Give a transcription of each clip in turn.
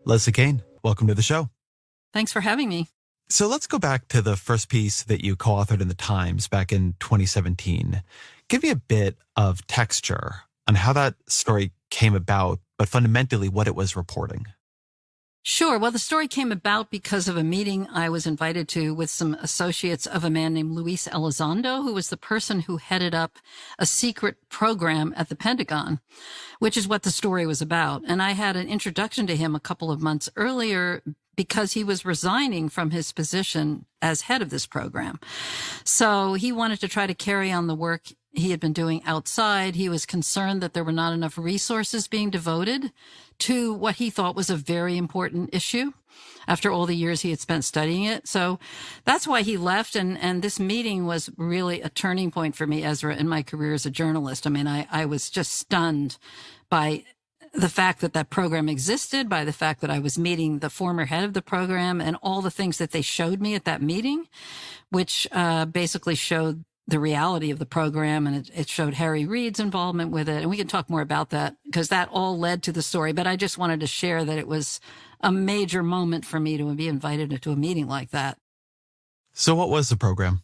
Leslie Kean, welcome to the show. Thanks for having me. So let's go back to the first piece that you co-authored in the Times back in 2017. Give me a bit of texture on how that story came about, but fundamentally what it was reporting. Sure. Well, the story came about because of a meeting I was invited to with some associates of a man named Luis Elizondo, who was the person who headed up a secret program at the Pentagon, which is what the story was about. And I had an introduction to him a couple of months earlier because he was resigning from his position as head of this program. So he wanted to try to carry on the work he had been doing outside. He was concerned that there were not enough resources being devoted to what he thought was a very important issue after all the years he had spent studying it. So that's why he left. And this meeting was really a turning point for me, Ezra, in my career as a journalist. I mean, I was just stunned by the fact that that program existed, by the fact that I was meeting the former head of the program and all the things that they showed me at that meeting, which basically showed the reality of the program, and it showed Harry Reid's involvement with it. And we can talk more about that because that all led to the story. But I just wanted to share that it was a major moment for me to be invited to a meeting like that. So what was the program?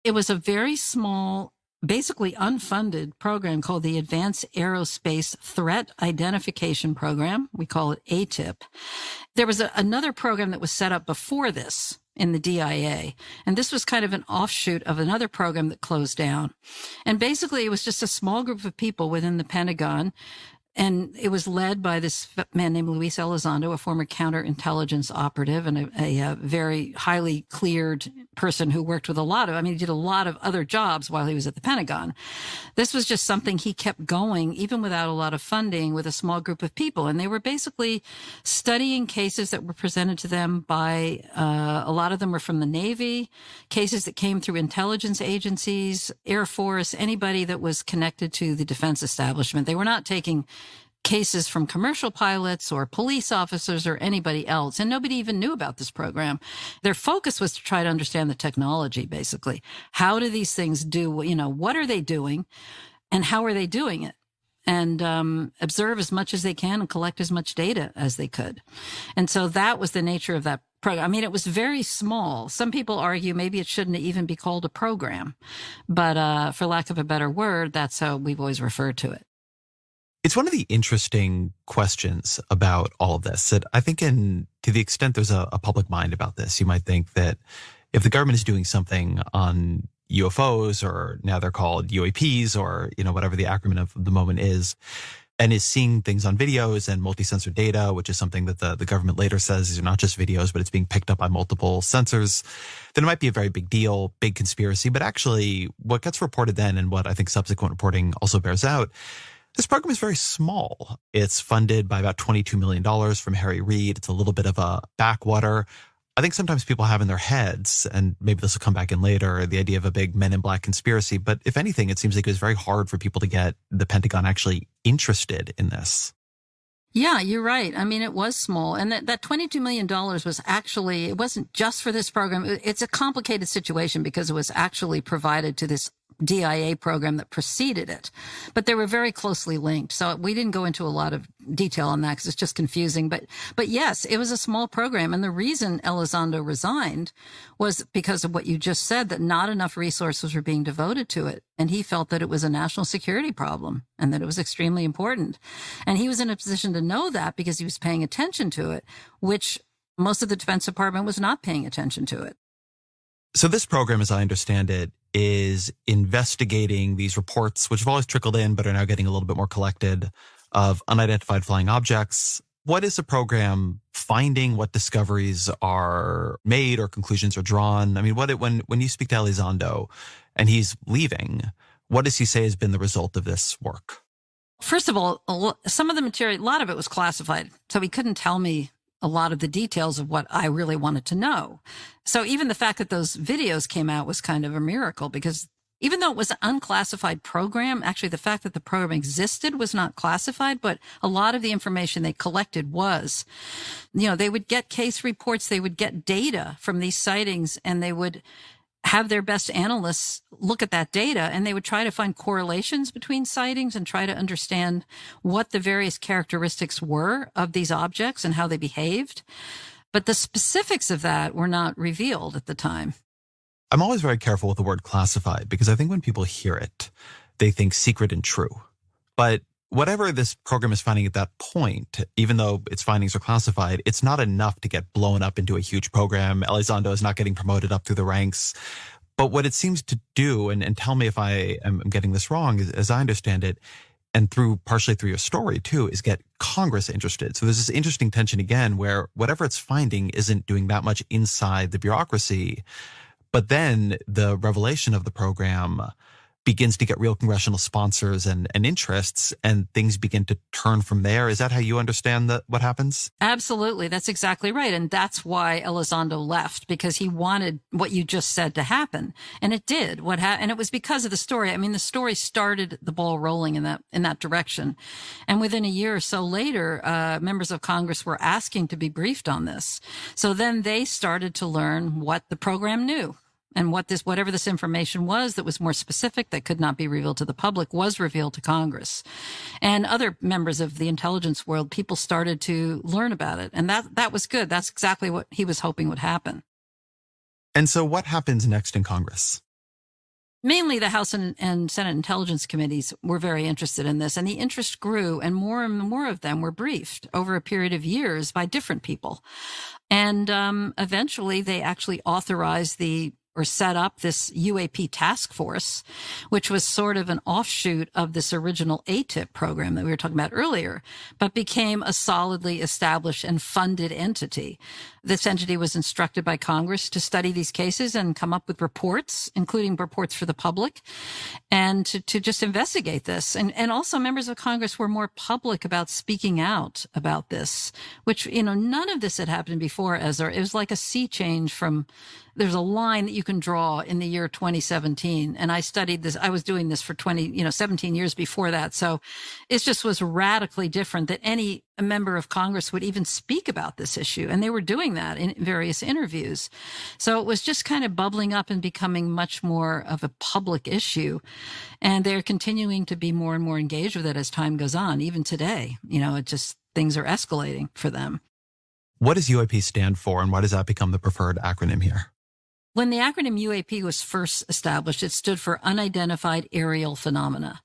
It was a very small, basically unfunded program called the Advanced Aerospace Threat Identification Program. We call it ATIP. There was another program that was set up before this in the DIA. And this was kind of an offshoot of another program that closed down. And basically it was just a small group of people within the Pentagon. And it was led by this man named Luis Elizondo, a former counterintelligence operative and a very highly cleared person who worked with he did a lot of other jobs while he was at the Pentagon. This was just something he kept going, even without a lot of funding, with a small group of people. And they were basically studying cases that were presented to them by, a lot of them were from the Navy, cases that came through intelligence agencies, Air Force, anybody that was connected to the defense establishment. They were not taking cases from commercial pilots or police officers or anybody else. And nobody even knew about this program. Their focus was to try to understand the technology, basically. How do these things do, what are they doing and how are they doing it? And observe as much as they can and collect as much data as they could. And so that was the nature of that program. I mean, it was very small. Some people argue maybe it shouldn't even be called a program. But for lack of a better word, that's how we've always referred to it. It's one of the interesting questions about all of this that I think to the extent there's a public mind about this, you might think that if the government is doing something on UFOs, or now they're called UAPs, or, whatever the acronym of the moment is, and is seeing things on videos and multi-sensor data, which is something that the government later says these are not just videos, but it's being picked up by multiple sensors, then it might be a very big deal, big conspiracy. But actually what gets reported then, and what I think subsequent reporting also bears out, this program is very small. It's funded by about $22 million from Harry Reid. It's a little bit of a backwater. I think sometimes people have in their heads, and maybe this will come back in later, the idea of a big Men in Black conspiracy. But if anything, it seems like it was very hard for people to get the Pentagon actually interested in this. Yeah, you're right. I mean, it was small. And that $22 million was actually, it wasn't just for this program. It's a complicated situation because it was actually provided to this DIA program that preceded it, but they were very closely linked. So we didn't go into a lot of detail on that because it's just confusing. But yes, it was a small program. And the reason Elizondo resigned was because of what you just said, that not enough resources were being devoted to it. And he felt that it was a national security problem and that it was extremely important. And he was in a position to know that because he was paying attention to it, which most of the Defense Department was not paying attention to it. So this program, as I understand it, is investigating these reports, which have always trickled in, but are now getting a little bit more collected, of unidentified flying objects. What is the program finding? What discoveries are made or conclusions are drawn? I mean, when you speak to Elizondo and he's leaving, what does he say has been the result of this work? First of all, some of the material, a lot of it was classified, so he couldn't tell me a lot of the details of what I really wanted to know. So even the fact that those videos came out was kind of a miracle, because even though it was an unclassified program, actually the fact that the program existed was not classified, but a lot of the information they collected was, they would get case reports, they would get data from these sightings, and they would have their best analysts look at that data, and they would try to find correlations between sightings and try to understand what the various characteristics were of these objects and how they behaved. But the specifics of that were not revealed at the time. I'm always very careful with the word classified because I think when people hear it, they think secret and true. But whatever this program is finding at that point, even though its findings are classified, it's not enough to get blown up into a huge program. Elizondo is not getting promoted up through the ranks. But what it seems to do, and tell me if I am getting this wrong, as I understand it, and partially through your story too, is get Congress interested. So there's this interesting tension again where whatever it's finding isn't doing that much inside the bureaucracy. But then the revelation of the program begins to get real congressional sponsors and interests, and things begin to turn from there. Is that how you understand what happens? Absolutely. That's exactly right. And that's why Elizondo left, because he wanted what you just said to happen. And it did. And it was because of the story. I mean, the story started the ball rolling in that direction. And within a year or so later, members of Congress were asking to be briefed on this. So then they started to learn what the program knew. And whatever this information was that was more specific, that could not be revealed to the public, was revealed to Congress. And other members of the intelligence world, people started to learn about it. And that was good. That's exactly what he was hoping would happen. And so what happens next in Congress? Mainly the House and Senate Intelligence Committees were very interested in this, and the interest grew, and more of them were briefed over a period of years by different people. And eventually they actually authorized or set up this UAP task force, which was sort of an offshoot of this original ATIP program that we were talking about earlier, but became a solidly established and funded entity. This entity was instructed by Congress to study these cases and come up with reports, including reports for the public, and to just investigate this. And also members of Congress were more public about speaking out about this, which, none of this had happened before, Ezra. It was like a sea change from, there's a line that you can draw in the year 2017. And I studied this. I was doing this for 17 years before that. So it just was radically different that any member of Congress would even speak about this issue. And they were doing that in various interviews. So it was just kind of bubbling up and becoming much more of a public issue. And they're continuing to be more and more engaged with it as time goes on. Even today, things are escalating for them. What does UAP stand for, and why does that become the preferred acronym here? When the acronym UAP was first established, it stood for Unidentified Aerial Phenomena.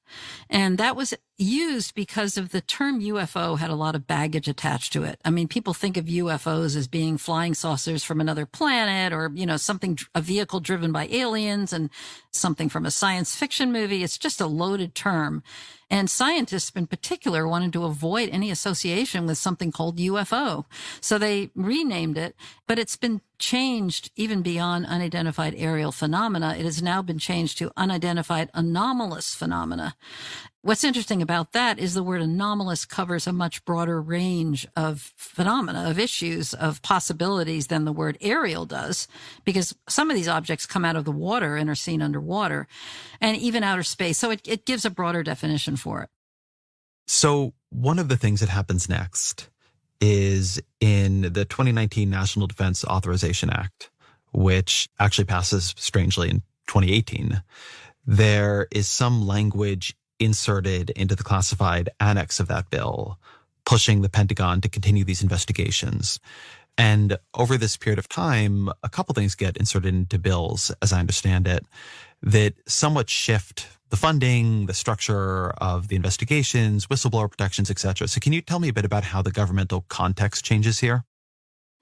And that was used because of the term UFO had a lot of baggage attached to it. I mean, people think of UFOs as being flying saucers from another planet, or, a vehicle driven by aliens, and something from a science fiction movie. It's just a loaded term. And scientists in particular wanted to avoid any association with something called UFO. So they renamed it, but it's been changed even beyond unidentified aerial phenomena. It has now been changed to unidentified anomalous phenomena. What's interesting about that is the word anomalous covers a much broader range of phenomena, of issues, of possibilities than the word aerial does, because some of these objects come out of the water and are seen underwater, and even outer space. So it gives a broader definition for it. So one of the things that happens next is in the 2019 National Defense Authorization Act, which actually passes strangely in 2018. There is some language inserted into the classified annex of that bill, pushing the Pentagon to continue these investigations. And over this period of time, a couple things get inserted into bills, as I understand it, that somewhat shift the funding, the structure of the investigations, whistleblower protections, et cetera. So can you tell me a bit about how the governmental context changes here?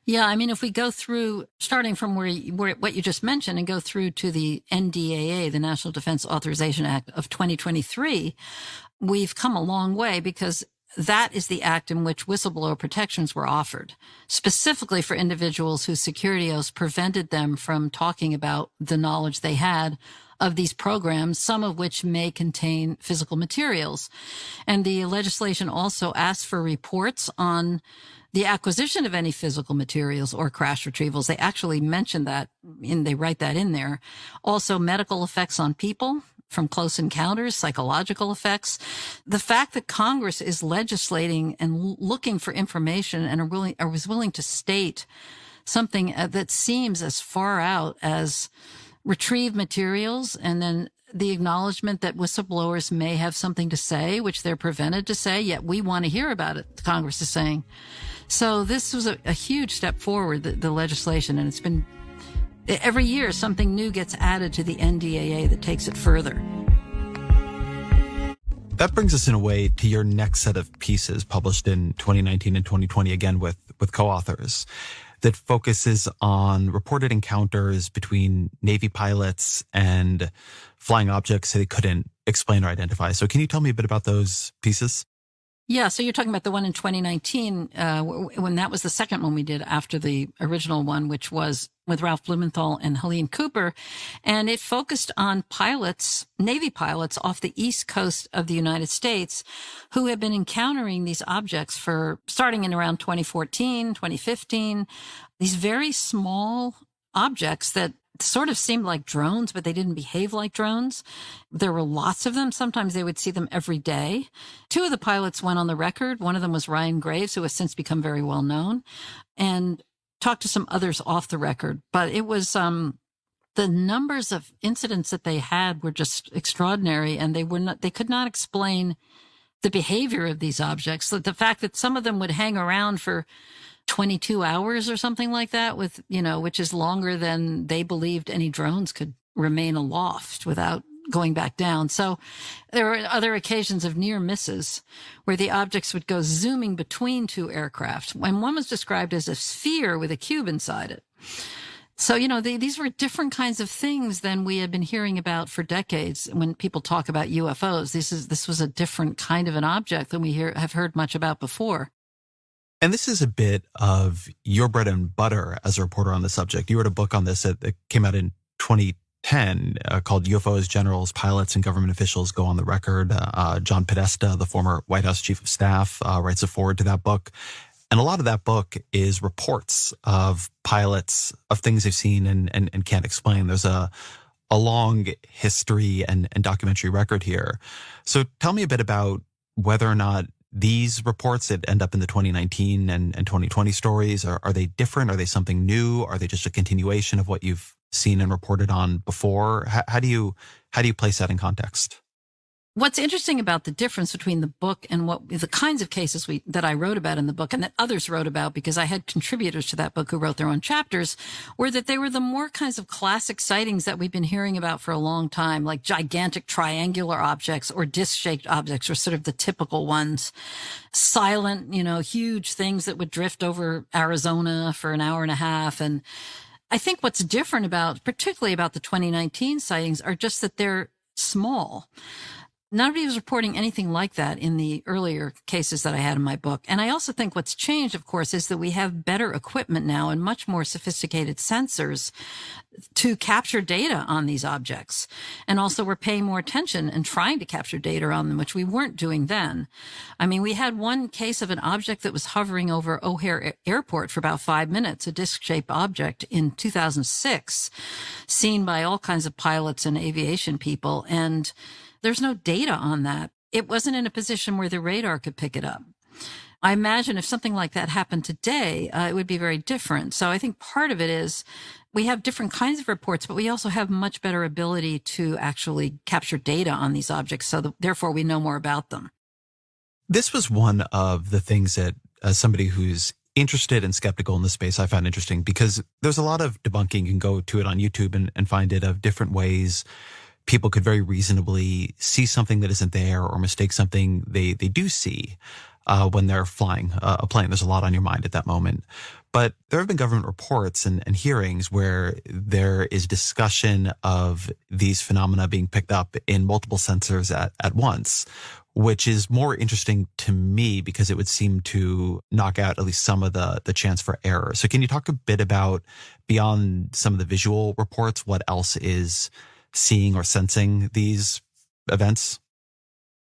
Yeah, I mean, if we go through, starting from what you just mentioned, and go through to the NDAA, the National Defense Authorization Act of 2023, we've come a long way, because that is the act in which whistleblower protections were offered, specifically for individuals whose security oaths prevented them from talking about the knowledge they had of these programs, some of which may contain physical materials. And the legislation also asks for reports on the acquisition of any physical materials or crash retrievals. They actually mention that, they write that in there. Also, medical effects on people from close encounters, psychological effects. The fact that Congress is legislating and looking for information and was willing to state something that seems as far out as retrieve materials, and then the acknowledgement that whistleblowers may have something to say, which they're prevented to say, yet we want to hear about it, the Congress is saying. So this was a huge step forward, the legislation, and it's been every year something new gets added to the NDAA that takes it further. That brings us in a way to your next set of pieces published in 2019 and 2020, again with co-authors, that focuses on reported encounters between Navy pilots and flying objects they couldn't explain or identify. So can you tell me a bit about those pieces? Yeah, so you're talking about the one in 2019, when that was the second one we did after the original one, which was with Ralph Blumenthal and Helene Cooper. And it focused on pilots, Navy pilots off the East Coast of the United States who have been encountering these objects for starting in around 2014, 2015, these very small objects that sort of seemed like drones, but they didn't behave like drones. There were lots of them. Sometimes they would see them every day. Two of the pilots went on the record. One of them was Ryan Graves, who has since become very well known, and talked to some others off the record. But it was, the numbers of incidents that they had were just extraordinary, and they could not explain the behavior of these objects. The fact that some of them would hang around for 22 hours or something like that, with, which is longer than they believed any drones could remain aloft without going back down. So there were other occasions of near misses where the objects would go zooming between two aircraft. And one was described as a sphere with a cube inside it. So, these were different kinds of things than we had been hearing about for decades. When people talk about UFOs, this was a different kind of an object than we have heard much about before. And this is a bit of your bread and butter as a reporter on the subject. You wrote a book on this that came out in 2010 called UFOs, Generals, Pilots, and Government Officials Go on the Record. John Podesta, the former White House Chief of Staff, writes a foreword to that book. And a lot of that book is reports of pilots, of things they've seen and can't explain. There's a long history and documentary record here. So tell me a bit about whether or not these reports that end up in the 2019 and 2020 stories, are they different? Are they something new? Are they just a continuation of what you've seen and reported on before? How do you place that in context? What's interesting about the difference between the book and the kinds of cases that I wrote about in the book and that others wrote about, because I had contributors to that book who wrote their own chapters, were that they were the more kinds of classic sightings that we've been hearing about for a long time, like gigantic triangular objects or disc-shaped objects, or sort of the typical ones. Silent, huge things that would drift over Arizona for an hour and a half. And I think what's different particularly about the 2019 sightings, are just that they're small. Nobody was reporting anything like that in the earlier cases that I had in my book. And I also think what's changed, of course, is that we have better equipment now and much more sophisticated sensors to capture data on these objects. And also we're paying more attention and trying to capture data on them, which we weren't doing then. I mean, we had one case of an object that was hovering over O'Hare Airport for about 5 minutes, a disc-shaped object in 2006, seen by all kinds of pilots and aviation people. And there's no data on that. It wasn't in a position where the radar could pick it up. I imagine if something like that happened today, it would be very different. So I think part of it is we have different kinds of reports, but we also have much better ability to actually capture data on these objects. So therefore, we know more about them. This was one of the things that, as somebody who's interested and skeptical in the space, I found interesting, because there's a lot of debunking. You can go to it on YouTube and find it, of different ways people could very reasonably see something that isn't there, or mistake something they do see when they're flying a plane. There's a lot on your mind at that moment. But there have been government reports and hearings where there is discussion of these phenomena being picked up in multiple sensors at once, which is more interesting to me because it would seem to knock out at least some of the chance for error. So can you talk a bit about, beyond some of the visual reports, what else is seeing or sensing these events?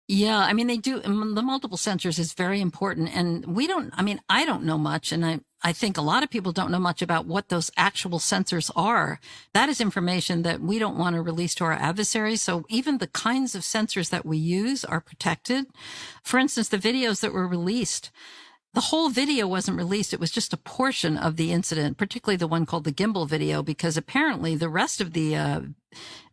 Yeah, I mean, they do. The multiple sensors is very important. And I don't know much. And I think a lot of people don't know much about what those actual sensors are. That is information that we don't want to release to our adversaries. So even the kinds of sensors that we use are protected. For instance, the videos that were released, The whole video wasn't released. It was just a portion of the incident, particularly the one called the gimbal video, because apparently the rest of the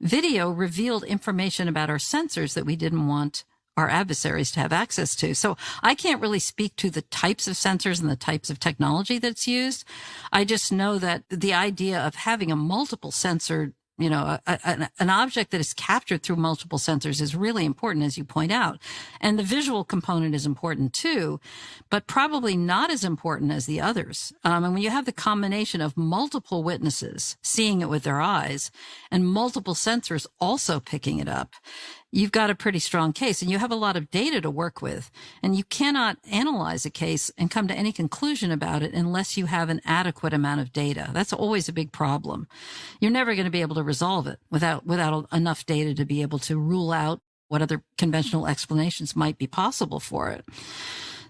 video revealed information about our sensors that we didn't want our adversaries to have access to. So I can't really speak to the types of sensors and the types of technology that's used. I just know that the idea of having a multiple sensor, an object that is captured through multiple sensors is really important, as you point out. And the visual component is important too, but probably not as important as the others. And when you have the combination of multiple witnesses seeing it with their eyes and multiple sensors also picking it up, you've got a pretty strong case, and you have a lot of data to work with. And you cannot analyze a case and come to any conclusion about it unless you have an adequate amount of data. That's always a big problem. You're never going to be able to resolve it without enough data to be able to rule out what other conventional explanations might be possible for it.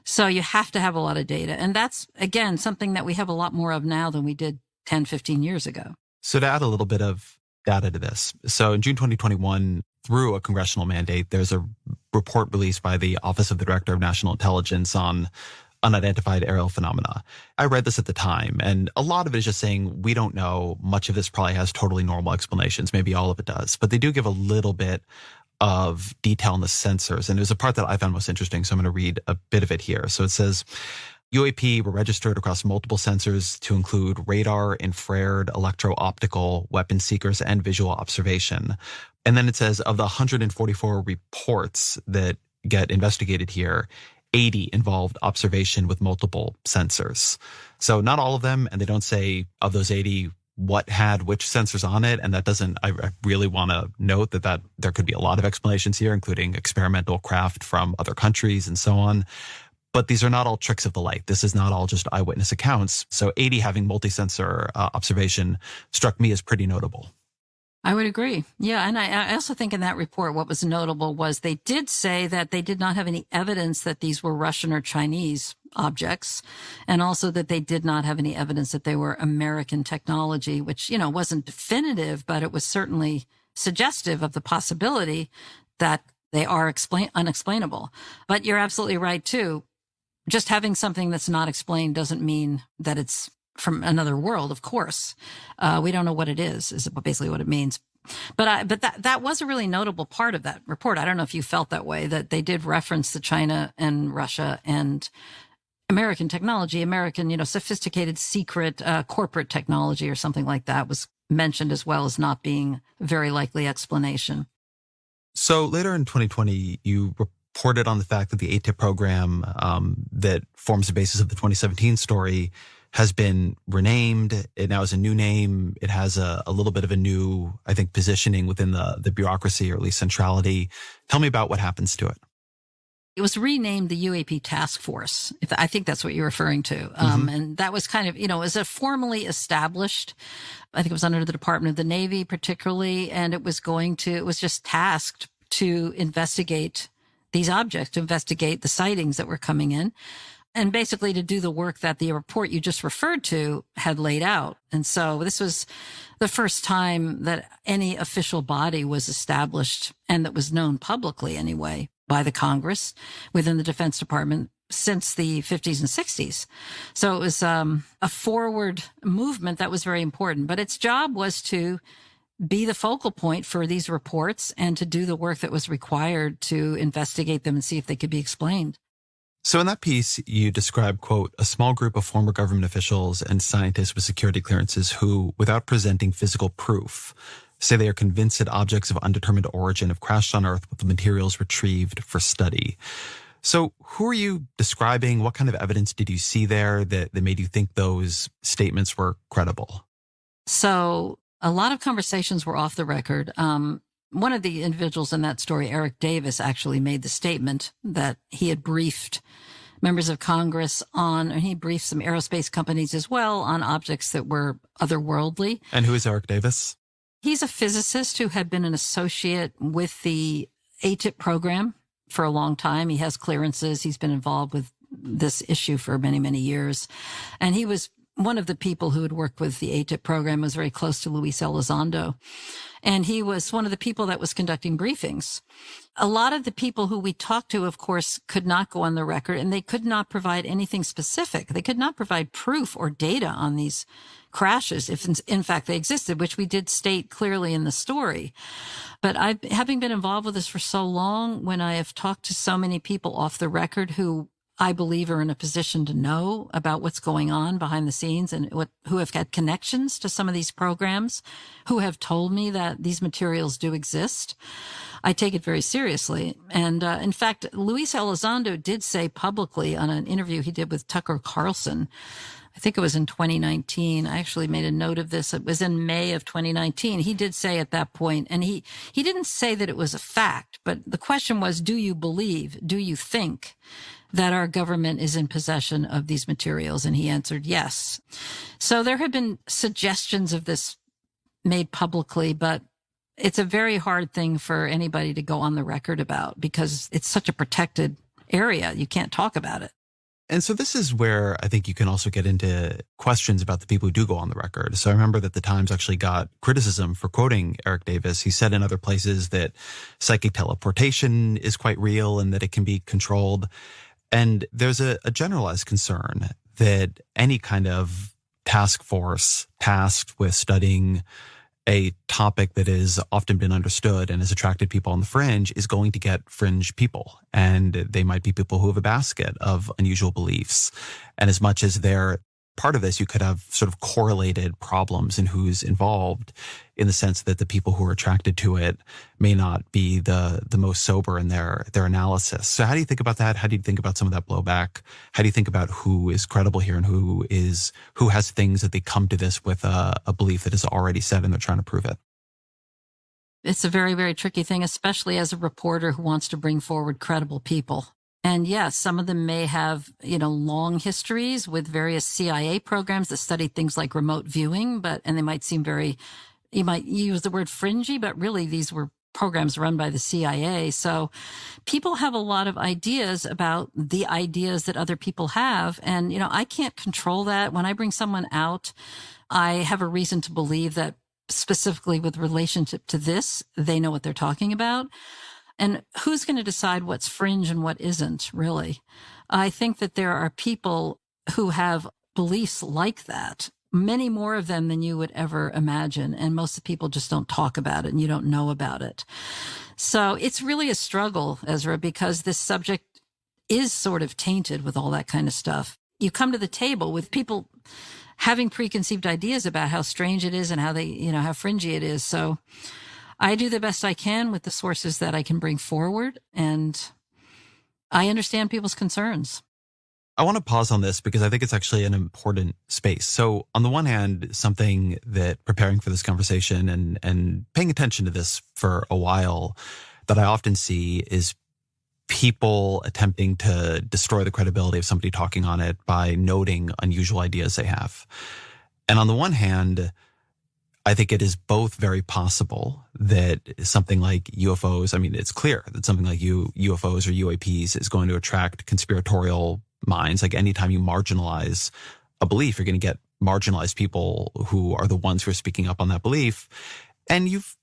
So you have to have a lot of data. And that's, again, something that we have a lot more of now than we did 10, 15 years ago. So to add a little bit of data to this. So in June 2021, through a congressional mandate, there's a report released by the Office of the Director of National Intelligence on unidentified aerial phenomena. I read this at the time, and a lot of it is just saying we don't know. Much of this probably has totally normal explanations. Maybe all of it does. But they do give a little bit of detail on the sensors. And there's a part that I found most interesting, so I'm going to read a bit of it here. So it says, UAP were registered across multiple sensors to include radar, infrared, electro-optical, weapon seekers, and visual observation. And then it says of the 144 reports that get investigated here, 80 involved observation with multiple sensors. So not all of them, and they don't say of those 80 what had which sensors on it. And that doesn't, I really want to note that there could be a lot of explanations here, including experimental craft from other countries and so on. But these are not all tricks of the light. This is not all just eyewitness accounts. So 80 having multi-sensor observation struck me as pretty notable. I would agree. Yeah. And I also think in that report, what was notable was they did say that they did not have any evidence that these were Russian or Chinese objects, and also that they did not have any evidence that they were American technology, which, wasn't definitive, but it was certainly suggestive of the possibility that they are unexplainable. But you're absolutely right, too. Just having something that's not explained doesn't mean that it's from another world, of course. We don't know what it is basically what it means. But that was a really notable part of that report. I don't know if you felt that way, that they did reference the China and Russia and American technology, American, sophisticated, secret, corporate technology or something like that was mentioned, as well as not being a very likely explanation. So later in 2020, you reported on the fact that the ATIP program that forms the basis of the 2017 story has been renamed. It now has a new name. It has a little bit of a new, I think, positioning within the bureaucracy, or at least centrality. Tell me about what happens to it. It was renamed the UAP Task Force. I think that's what you're referring to. And that was kind of, it was a formally established, I think it was under the Department of the Navy particularly, and it was just tasked to investigate these objects, to investigate the sightings that were coming in, and basically to do the work that the report you just referred to had laid out. And so this was the first time that any official body was established, and that was known publicly anyway, by the Congress within the Defense Department since the 50s and 60s. So it was a forward movement that was very important. But its job was to be the focal point for these reports and to do the work that was required to investigate them and see if they could be explained. So in that piece, you describe, quote, a small group of former government officials and scientists with security clearances who, without presenting physical proof, say they are convinced that objects of undetermined origin have crashed on Earth with the materials retrieved for study. So who are you describing? What kind of evidence did you see there that made you think those statements were credible? So a lot of conversations were off the record. One of the individuals in that story, Eric Davis, actually made the statement that he had briefed members of Congress and he briefed some aerospace companies as well on objects that were otherworldly. And who is Eric Davis? He's a physicist who had been an associate with the ATIP program for a long time. He has clearances. He's been involved with this issue for many, many years. And he was one of the people who had worked with the ATIP program was very close to Luis Elizondo. And he was one of the people that was conducting briefings. A lot of the people who we talked to, of course, could not go on the record, and they could not provide anything specific. They could not provide proof or data on these crashes, if in fact they existed, which we did state clearly in the story. But having been involved with this for so long, when I have talked to so many people off the record who I believe are in a position to know about what's going on behind the scenes and who have had connections to some of these programs, who have told me that these materials do exist, I take it very seriously. And in fact, Luis Elizondo did say publicly on an interview he did with Tucker Carlson, I think it was in 2019. I actually made a note of this. It was in May of 2019. He did say at that point, and he didn't say that it was a fact, but the question was, do you believe, do you think that our government is in possession of these materials? And he answered yes. So there have been suggestions of this made publicly, but it's a very hard thing for anybody to go on the record about because it's such a protected area. You can't talk about it. And so this is where I think you can also get into questions about the people who do go on the record. So I remember that the Times actually got criticism for quoting Eric Davis. He said in other places that psychic teleportation is quite real and that it can be controlled. And there's a generalized concern that any kind of task force tasked with studying a topic that has often been understood and has attracted people on the fringe is going to get fringe people. And they might be people who have a basket of unusual beliefs. And as much as they're part of this, you could have sort of correlated problems in who's involved, in the sense that the people who are attracted to it may not be the most sober in their analysis. So how do you think about that? How do you think about some of that blowback? How do you think about who is credible here and who has things that they come to this with a belief that is already set and they're trying to prove it? It's a very, very tricky thing, especially as a reporter who wants to bring forward credible people. And yes, some of them may have, long histories with various CIA programs that study things like remote viewing, and they might seem you might use the word fringy, but really these were programs run by the CIA. So people have a lot of ideas about the ideas that other people have. And, I can't control that. When I bring someone out, I have a reason to believe that specifically with relationship to this, they know what they're talking about. And who's going to decide what's fringe and what isn't, really? I think that there are people who have beliefs like that, many more of them than you would ever imagine. And most of the people just don't talk about it and you don't know about it. So it's really a struggle, Ezra, because this subject is sort of tainted with all that kind of stuff. You come to the table with people having preconceived ideas about how strange it is and how how fringy it is. So I do the best I can with the sources that I can bring forward, and I understand people's concerns. I want to pause on this because I think it's actually an important space. So on the one hand, something that preparing for this conversation and paying attention to this for a while that I often see is people attempting to destroy the credibility of somebody talking on it by noting unusual ideas they have. And on the one hand, I think it is both very possible that something like UFOs, it's clear that something like UFOs or UAPs is going to attract conspiratorial minds. Like anytime you marginalize a belief, you're going to get marginalized people who are the ones who are speaking up on that belief. And you've,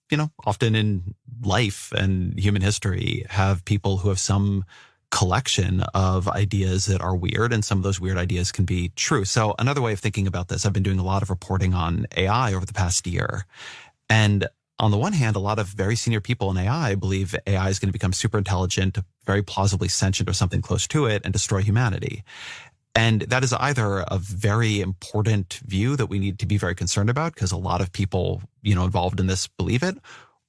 often in life and human history have people who have some collection of ideas that are weird, and some of those weird ideas can be true. So another way of thinking about this, I've been doing a lot of reporting on AI over the past year. And on the one hand, a lot of very senior people in AI believe AI is going to become super intelligent, very plausibly sentient or something close to it, and destroy humanity. And that is either a very important view that we need to be very concerned about because a lot of people, involved in this believe it.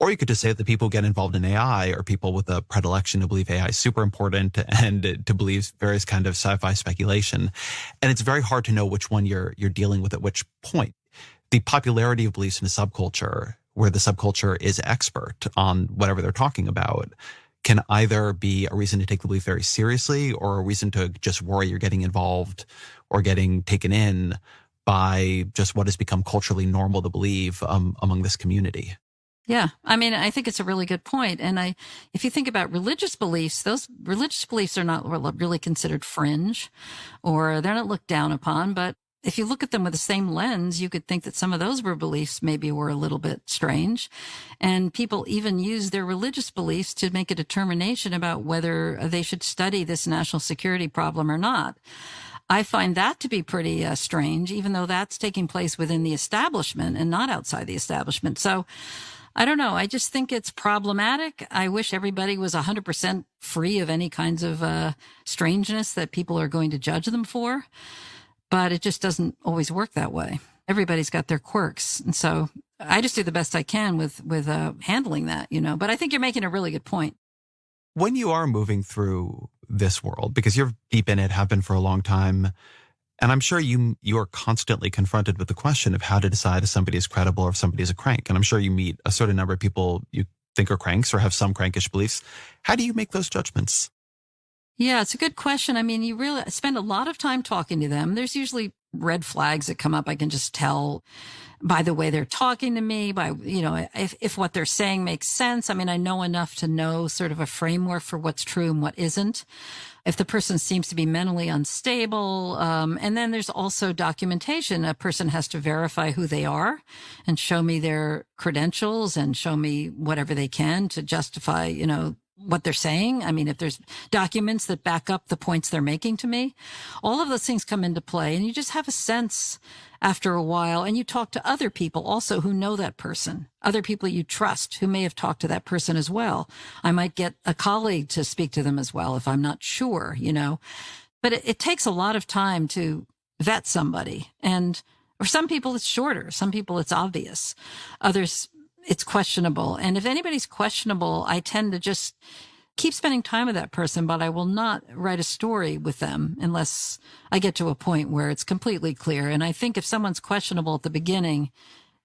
Or you could just say that the people who get involved in AI are people with a predilection to believe AI is super important and to believe various kind of sci-fi speculation. And it's very hard to know which one you're dealing with at which point. The popularity of beliefs in a subculture, where the subculture is expert on whatever they're talking about, can either be a reason to take the belief very seriously or a reason to just worry you're getting involved or getting taken in by just what has become culturally normal to believe among this community. Yeah. I think it's a really good point. And if you think about religious beliefs, those religious beliefs are not really considered fringe or they're not looked down upon, but if you look at them with the same lens, you could think that some of those beliefs maybe were a little bit strange. And people even use their religious beliefs to make a determination about whether they should study this national security problem or not. I find that to be pretty strange, even though that's taking place within the establishment and not outside the establishment. So I don't know. I just think it's problematic. I wish everybody was 100% free of any kinds of strangeness that people are going to judge them for. But it just doesn't always work that way. Everybody's got their quirks. And so I just do the best I can with handling that, But I think you're making a really good point. When you are moving through this world, because you're deep in it, have been for a long time, and I'm sure you're constantly confronted with the question of how to decide if somebody is credible or if somebody is a crank. And I'm sure you meet a certain number of people you think are cranks or have some crankish beliefs. How do you make those judgments? Yeah, it's a good question. I mean, you really spend a lot of time talking to them. There's usually red flags that come up. I can just tell by the way they're talking to me, by, if what they're saying makes sense. I mean, I know enough to know sort of a framework for what's true and what isn't. If the person seems to be mentally unstable, and then there's also documentation. A person has to verify who they are and show me their credentials and show me whatever they can to justify, what they're saying. I mean, if there's documents that back up the points they're making to me, all of those things come into play. And you just have a sense after a while. And you talk to other people also who know that person, other people you trust who may have talked to that person as well. I might get a colleague to speak to them as well if I'm not sure, But it takes a lot of time to vet somebody. And for some people, it's shorter. Some people, it's obvious. Others, it's questionable. And if anybody's questionable, I tend to just keep spending time with that person, but I will not write a story with them unless I get to a point where it's completely clear. And I think if someone's questionable at the beginning,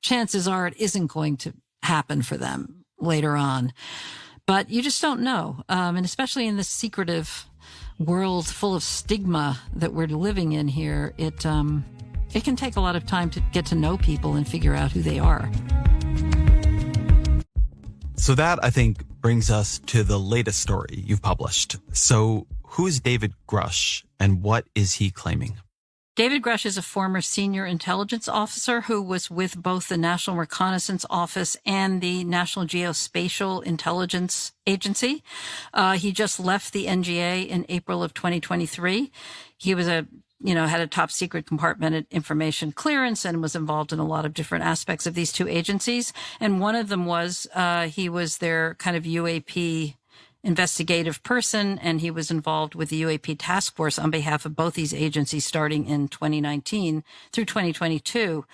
chances are it isn't going to happen for them later on. But you just don't know. And especially in this secretive world full of stigma that we're living in here, it can take a lot of time to get to know people and figure out who they are. So that, I think, brings us to the latest story you've published. So who is David Grush and what is he claiming? David Grush is a former senior intelligence officer who was with both the National Reconnaissance Office and the National Geospatial Intelligence Agency. He just left the NGA in April of 2023. He was had a top secret compartmented information clearance and was involved in a lot of different aspects of these two agencies. And one of them was, he was their kind of UAP investigative person, and he was involved with the UAP task force on behalf of both these agencies starting in 2019 through 2022.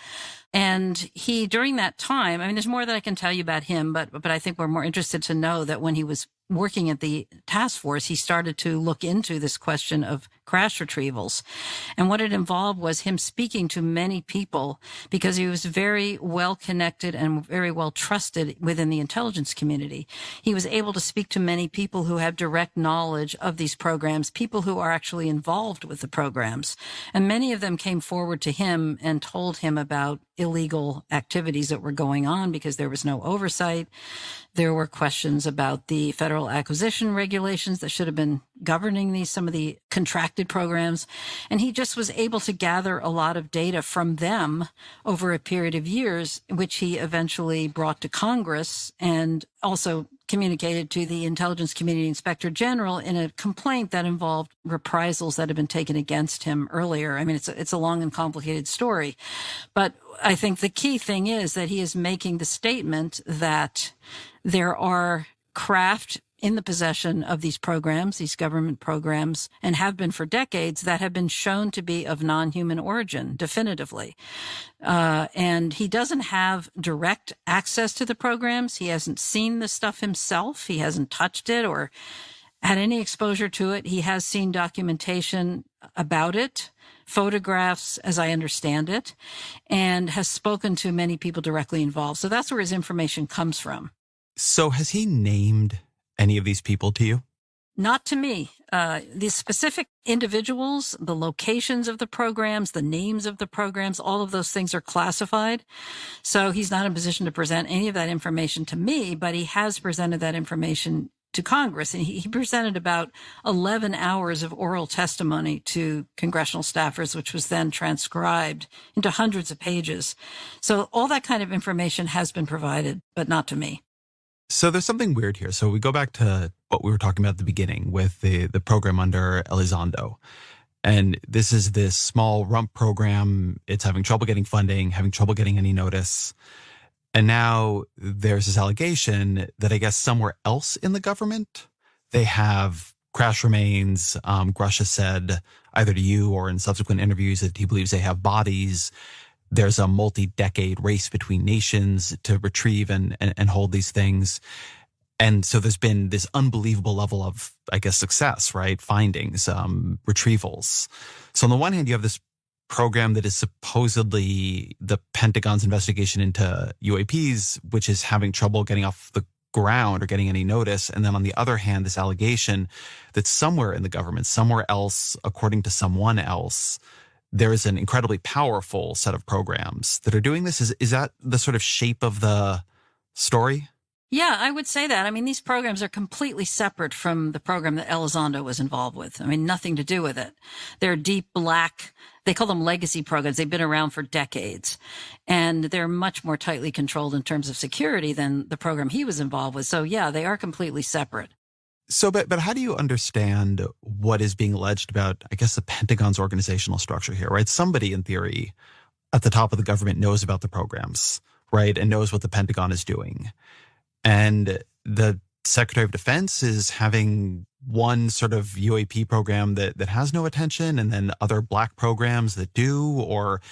And he, during that time, I mean, there's more that I can tell you about him, but I think we're more interested to know that when he was working at the task force, he started to look into this question of crash retrievals. And what it involved was him speaking to many people because he was very well connected and very well trusted within the intelligence community. He was able to speak to many people who have direct knowledge of these programs, people who are actually involved with the programs. And many of them came forward to him and told him about illegal activities that were going on because there was no oversight. There were questions about the federal acquisition regulations that should have been governing some of the contracted programs. And he just was able to gather a lot of data from them over a period of years, which he eventually brought to Congress and also communicated to the Intelligence Community Inspector General in a complaint that involved reprisals that had been taken against him earlier. I mean, it's a long and complicated story, but I think the key thing is that he is making the statement that there are craft in the possession of these programs, these government programs, and have been for decades, that have been shown to be of non-human origin, definitively. And he doesn't have direct access to the programs. He hasn't seen the stuff himself. He hasn't touched it or had any exposure to it. He has seen documentation about it, photographs, as I understand it, and has spoken to many people directly involved. So that's where his information comes from. So has he named any of these people to you? Not to me. The specific individuals, the locations of the programs, the names of the programs, all of those things are classified. So he's not in a position to present any of that information to me, but he has presented that information to Congress. And he presented about 11 hours of oral testimony to congressional staffers, which was then transcribed into hundreds of pages. So all that kind of information has been provided, but not to me. So there's something weird here. So we go back to what we were talking about at the beginning with the program under Elizondo. And this is this small rump program. It's having trouble getting funding, having trouble getting any notice. And now there's this allegation that I guess somewhere else in the government, they have crash remains. Grush has said either to you or in subsequent interviews that he believes they have bodies. There's a multi-decade race between nations to retrieve and hold these things. And so there's been this unbelievable level of, I guess, success, right? Findings, retrievals. So on the one hand, you have this program that is supposedly the Pentagon's investigation into UAPs, which is having trouble getting off the ground or getting any notice. And then on the other hand, this allegation that somewhere in the government, somewhere else, according to someone else, there is an incredibly powerful set of programs that are doing this. Is that the sort of shape of the story? Yeah, I would say that. I mean, these programs are completely separate from the program that Elizondo was involved with. I mean, nothing to do with it. They're deep black. They call them legacy programs. They've been around for decades, and they're much more tightly controlled in terms of security than the program he was involved with. So yeah, they are completely separate. So, but how do you understand what is being alleged about, I guess, the Pentagon's organizational structure here, right? Somebody in theory at the top of the government knows about the programs, right? And knows what the Pentagon is doing. And the Secretary of Defense is having one sort of UAP program that has no attention and then other black programs that do? Or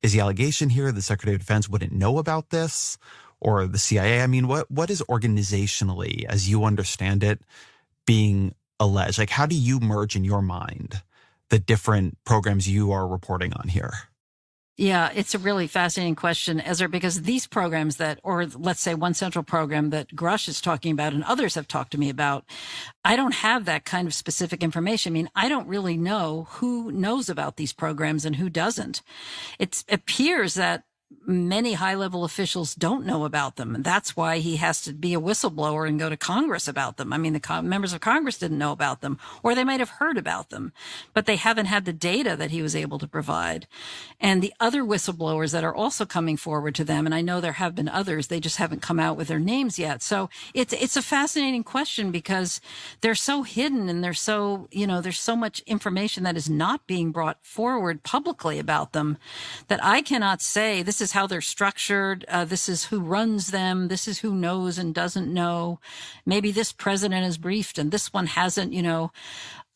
is the allegation here the Secretary of Defense wouldn't know about this, or the CIA? I mean, what is organizationally, as you understand it, being alleged? Like, how do you merge in your mind the different programs you are reporting on here? Yeah, it's a really fascinating question, Ezra, because these programs that, or let's say one central program that Grush is talking about and others have talked to me about, I don't have that kind of specific information. I mean, I don't really know who knows about these programs and who doesn't. It appears that many high-level officials don't know about them. And that's why he has to be a whistleblower and go to Congress about them. I mean, the members of Congress didn't know about them, or they might have heard about them, but they haven't had the data that he was able to provide. And the other whistleblowers that are also coming forward to them, and I know there have been others, they just haven't come out with their names yet. So it's a fascinating question because they're so hidden and they're so, there's so much information that is not being brought forward publicly about them that I cannot say this is how they're structured. This is who runs them. This is who knows and doesn't know. Maybe this president is briefed and this one hasn't,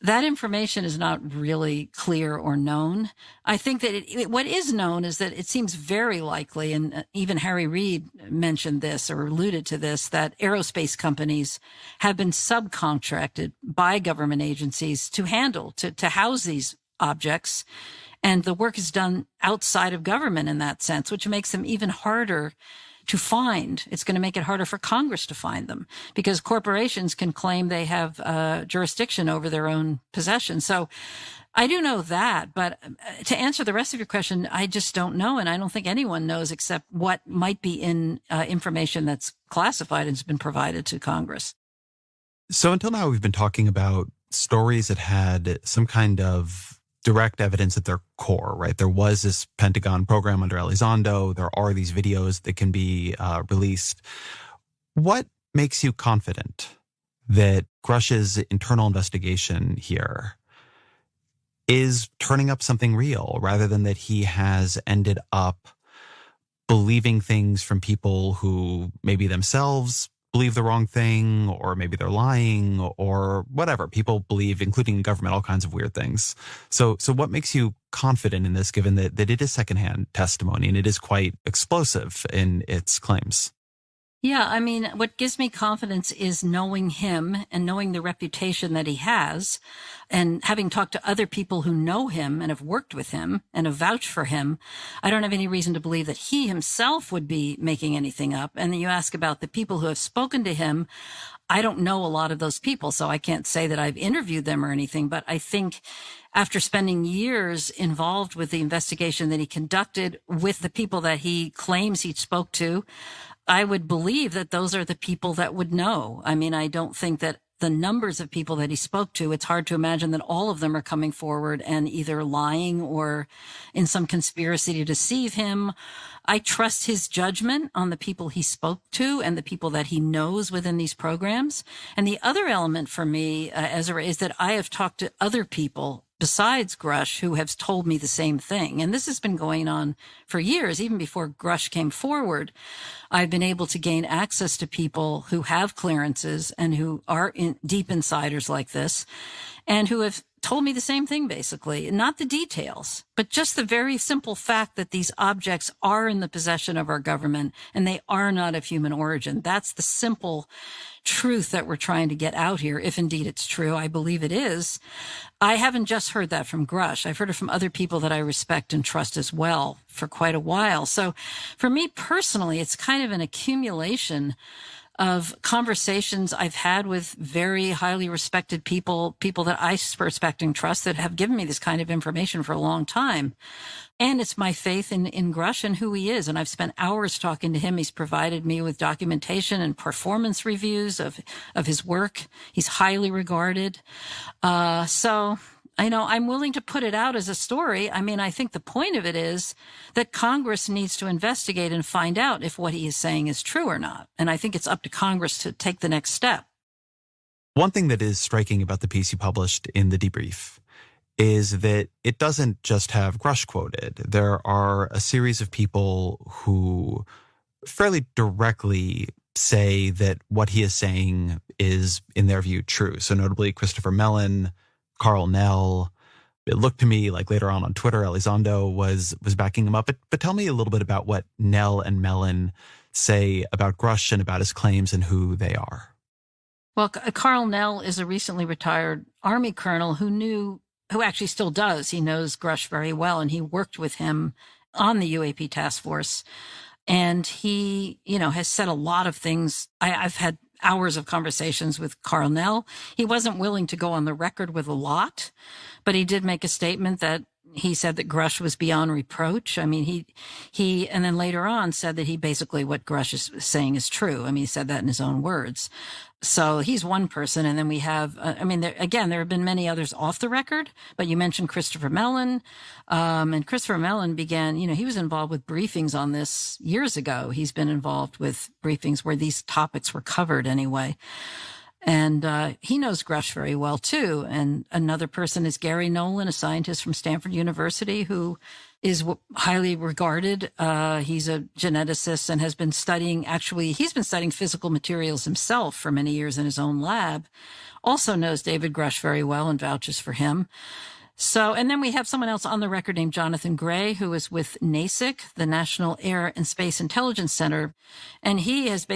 that information is not really clear or known. I think that what is known is that it seems very likely, and even Harry Reid mentioned this or alluded to this, that aerospace companies have been subcontracted by government agencies to house these objects. And the work is done outside of government in that sense, which makes them even harder to find. It's going to make it harder for Congress to find them because corporations can claim they have jurisdiction over their own possessions. So I do know that, but to answer the rest of your question, I just don't know. And I don't think anyone knows except what might be in information that's classified and has been provided to Congress. So until now, we've been talking about stories that had some kind of direct evidence at their core, right? There was this Pentagon program under Elizondo. There are these videos that can be released. What makes you confident that Grush's internal investigation here is turning up something real rather than that he has ended up believing things from people who maybe themselves believe the wrong thing, or maybe they're lying, or whatever. People believe, including in government, all kinds of weird things. So what makes you confident in this, given that it is secondhand testimony and it is quite explosive in its claims? Yeah, I mean, what gives me confidence is knowing him and knowing the reputation that he has, and having talked to other people who know him and have worked with him and have vouched for him. I don't have any reason to believe that he himself would be making anything up. And then you ask about the people who have spoken to him. I don't know a lot of those people, so I can't say that I've interviewed them or anything, but I think after spending years involved with the investigation that he conducted with the people that he claims he spoke to, I would believe that those are the people that would know. I mean, I don't think that the numbers of people that he spoke to, it's hard to imagine that all of them are coming forward and either lying or in some conspiracy to deceive him. I trust his judgment on the people he spoke to and the people that he knows within these programs. And the other element for me, Ezra, is that I have talked to other people besides Grush who have told me the same thing. And this has been going on for years, even before Grush came forward. I've been able to gain access to people who have clearances and who are deep insiders like this, and who have told me the same thing, basically. Not the details, but just the very simple fact that these objects are in the possession of our government and they are not of human origin. That's the simple truth that we're trying to get out here, if indeed it's true. I believe it is. I haven't just heard that from Grush. I've heard it from other people that I respect and trust as well for quite a while. So for me personally, it's kind of an accumulation of conversations I've had with very highly respected people that I respect and trust that have given me this kind of information for a long time. And it's my faith in Grush and who he is. And I've spent hours talking to him. He's provided me with documentation and performance reviews of his work. He's highly regarded. So I'm willing to put it out as a story. I mean, I think the point of it is that Congress needs to investigate and find out if what he is saying is true or not. And I think it's up to Congress to take the next step. One thing that is striking about the piece you published in the debrief is that it doesn't just have Grush quoted. There are a series of people who fairly directly say that what he is saying is, in their view, true. So notably Christopher Mellon, Carl Nell. It looked to me like later on Twitter, Elizondo was backing him up. But tell me a little bit about what Nell and Mellon say about Grush and about his claims and who they are. Well, Carl Nell is a recently retired Army colonel who actually still does. He knows Grush very well, and he worked with him on the UAP task force. And he, has said a lot of things. I've had hours of conversations with Carl Nell. He wasn't willing to go on the record with a lot, but he did make a statement that he said that Grush was beyond reproach. I mean, he, and then later on said that what Grush is saying is true. I mean, he said that in his own words. So he's one person. And then we have, there have been many others off the record, but you mentioned Christopher Mellon. And Christopher Mellon began, he was involved with briefings on this years ago. He's been involved with briefings where these topics were covered anyway. And he knows Grush very well, too. And another person is Gary Nolan, a scientist from Stanford University who is highly regarded. He's a geneticist and has been studying physical materials himself for many years in his own lab. Also knows David Grush very well and vouches for him. So, and then we have someone else on the record named Jonathan Gray, who is with NASIC, the National Air and Space Intelligence Center. And he's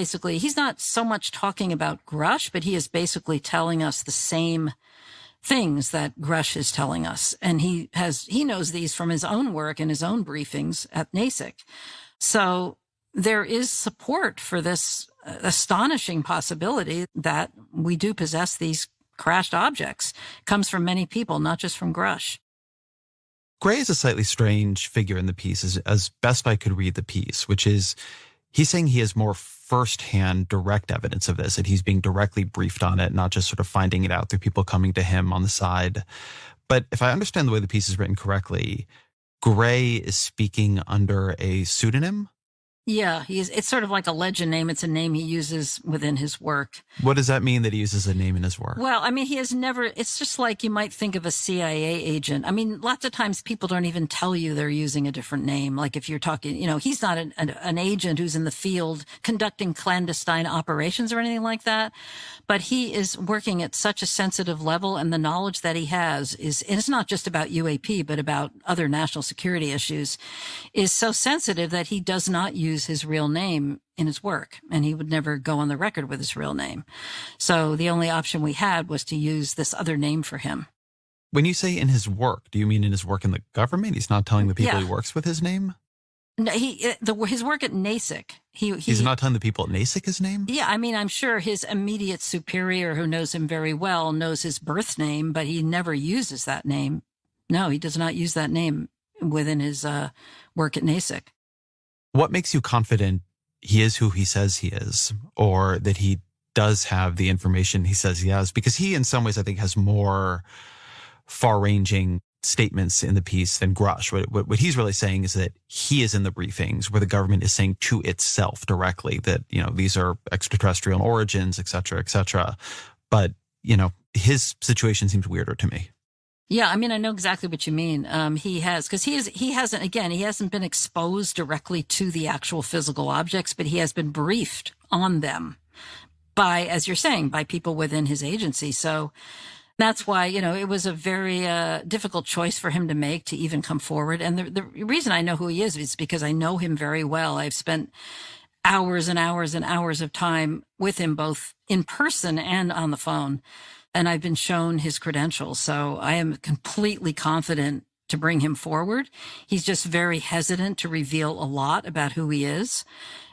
not so much talking about Grush, but he is basically telling us the same things that Grush is telling us. And he knows these from his own work and his own briefings at NASIC. So there is support for this astonishing possibility that we do possess these crashed objects. It comes from many people, not just from Grush. Gray is a slightly strange figure in the piece, as best I could read the piece, which is he's saying he has more firsthand direct evidence of this, that he's being directly briefed on it, not just sort of finding it out through people coming to him on the side. But if I understand the way the piece is written correctly, Gray is speaking under a pseudonym. Yeah, it's sort of like a legend name. It's a name he uses within his work. What does that mean that he uses a name in his work? Well, I mean, it's just like you might think of a CIA agent. I mean, lots of times people don't even tell you they're using a different name. Like if you're talking, he's not an agent who's in the field conducting clandestine operations or anything like that. But he is working at such a sensitive level, and the knowledge that he has it's not just about UAP, but about other national security issues, is so sensitive that he does not use his real name in his work, and he would never go on the record with his real name. So the only option we had was to use this other name for him. When you say in his work, do you mean in his work in the government? He's not telling the people he works with his name? No, his work at NASIC. He's not telling the people at NASIC his name? Yeah, I mean, I'm sure his immediate superior, who knows him very well, knows his birth name, but he never uses that name. No, he does not use that name within his work at NASIC. What makes you confident he is who he says he is, or that he does have the information he says he has, because he, in some ways, I think, has more far-ranging statements in the piece than Grush. What he's really saying is that he is in the briefings where the government is saying to itself directly that, these are extraterrestrial origins, et cetera, et cetera. But, his situation seems weirder to me. Yeah, I mean, I know exactly what you mean. Because he hasn't been exposed directly to the actual physical objects, but he has been briefed on them by, as you're saying, by people within his agency. So that's why, it was a very difficult choice for him to make to even come forward. And the reason I know who he is because I know him very well. I've spent hours and hours and hours of time with him, both in person and on the phone. And I've been shown his credentials. So I am completely confident to bring him forward. He's just very hesitant to reveal a lot about who he is.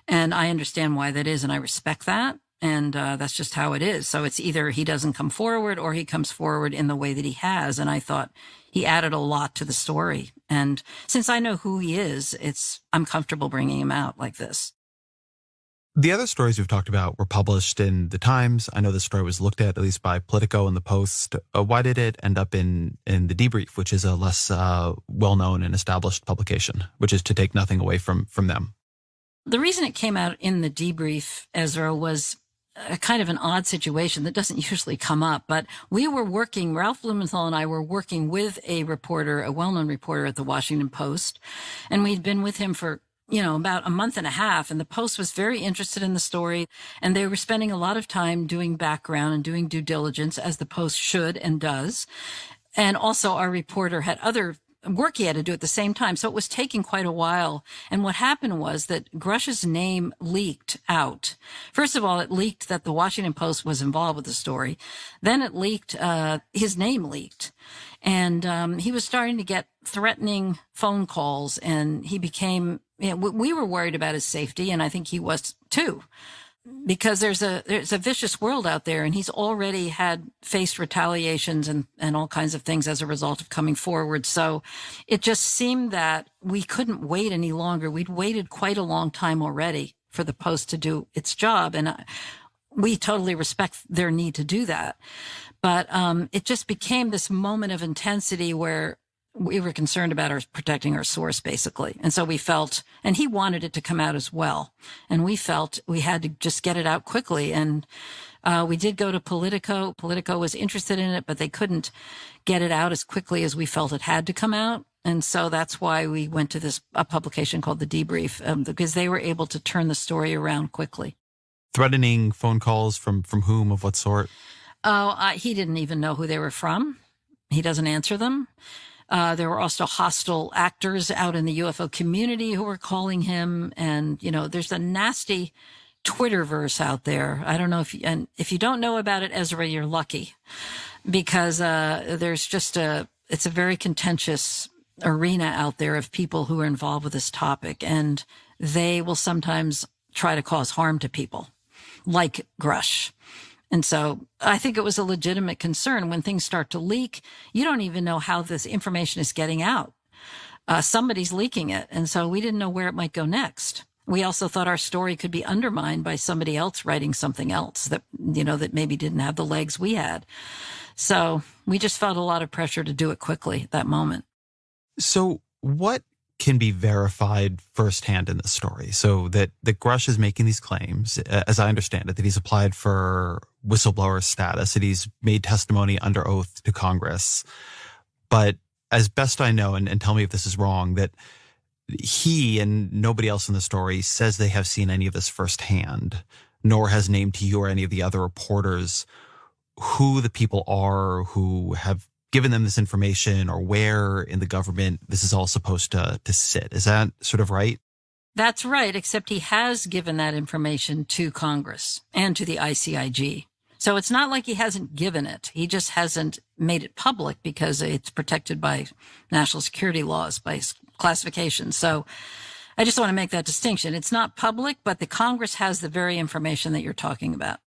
And I understand why that is. And I respect that. And that's just how it is. So it's either he doesn't come forward or he comes forward in the way that he has. And I thought he added a lot to the story. And since I know who he is, I'm comfortable bringing him out like this. The other stories we've talked about were published in the Times. I know this story was looked at least by Politico and the Post. Why did it end up in the Debrief, which is a less well-known and established publication, which is to take nothing away from them? The reason it came out in the Debrief, Ezra, was a kind of an odd situation that doesn't usually come up. But Ralph Blumenthal and I were working with a reporter, a well-known reporter at the Washington Post, and we'd been with him for about a month and a half. And the Post was very interested in the story. And they were spending a lot of time doing background and doing due diligence, as the Post should and does. And also our reporter had other work he had to do at the same time. So it was taking quite a while. And what happened was that Grush's name leaked out. First of all, it leaked that the Washington Post was involved with the story. Then it leaked, his name leaked. And he was starting to get threatening phone calls, and he became, we were worried about his safety, and I think he was too, because there's a vicious world out there, and he's already faced retaliations and all kinds of things as a result of coming forward. So it just seemed that we couldn't wait any longer. We'd waited quite a long time already for the Post to do its job, and we totally respect their need to do that. But it just became this moment of intensity where we were concerned about protecting our source, basically. And so we felt, and he wanted it to come out as well. And we felt we had to just get it out quickly. And we did go to Politico. Politico was interested in it, but they couldn't get it out as quickly as we felt it had to come out. And so that's why we went to a publication called The Debrief, because they were able to turn the story around quickly. Threatening phone calls from whom, of what sort? He didn't even know who they were from. He doesn't answer them. There were also hostile actors out in the UFO community who were calling him. And, there's a nasty Twitterverse out there. I don't know if you don't know about it, Ezra, you're lucky, because there's just it's a very contentious arena out there of people who are involved with this topic. And they will sometimes try to cause harm to people, like Grush. And so I think it was a legitimate concern. When things start to leak, you don't even know how this information is getting out. Somebody's leaking it. And so we didn't know where it might go next. We also thought our story could be undermined by somebody else writing something else that maybe didn't have the legs we had. So we just felt a lot of pressure to do it quickly at that moment. So what can be verified firsthand in this story? So that Grush is making these claims, as I understand it, that he's applied for whistleblower status, that he's made testimony under oath to Congress. But as best I know, and tell me if this is wrong, that he and nobody else in the story says they have seen any of this firsthand, nor has named to you or any of the other reporters who the people are who have given them this information, or where in the government this is all supposed to sit. Is that sort of right? That's right, except he has given that information to Congress and to the ICIG. So it's not like he hasn't given it. He just hasn't made it public because it's protected by national security laws, by classification. So I just want to make that distinction. It's not public, but the Congress has the very information that you're talking about.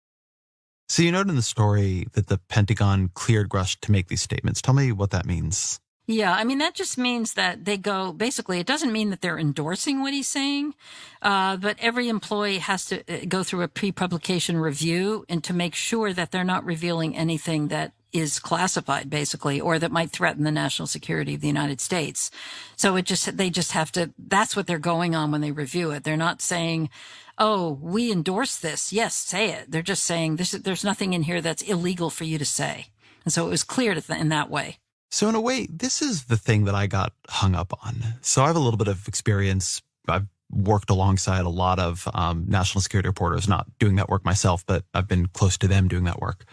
So you note in the story that the Pentagon cleared Grush to make these statements. Tell me what that means. Yeah, I mean, that just means that they go, basically, it doesn't mean that they're endorsing what he's saying, but every employee has to go through a pre-publication review and to make sure that they're not revealing anything that is classified, basically, or that might threaten the national security of the United States. So they just have to, that's what they're going on when they review it. They're not saying, oh, we endorse this. Yes, say it. They're just saying there's nothing in here that's illegal for you to say. And so it was clear in that way. So in a way, this is the thing that I got hung up on. So I have a little bit of experience. I've worked alongside a lot of national security reporters, not doing that work myself, but I've been close to them doing that work.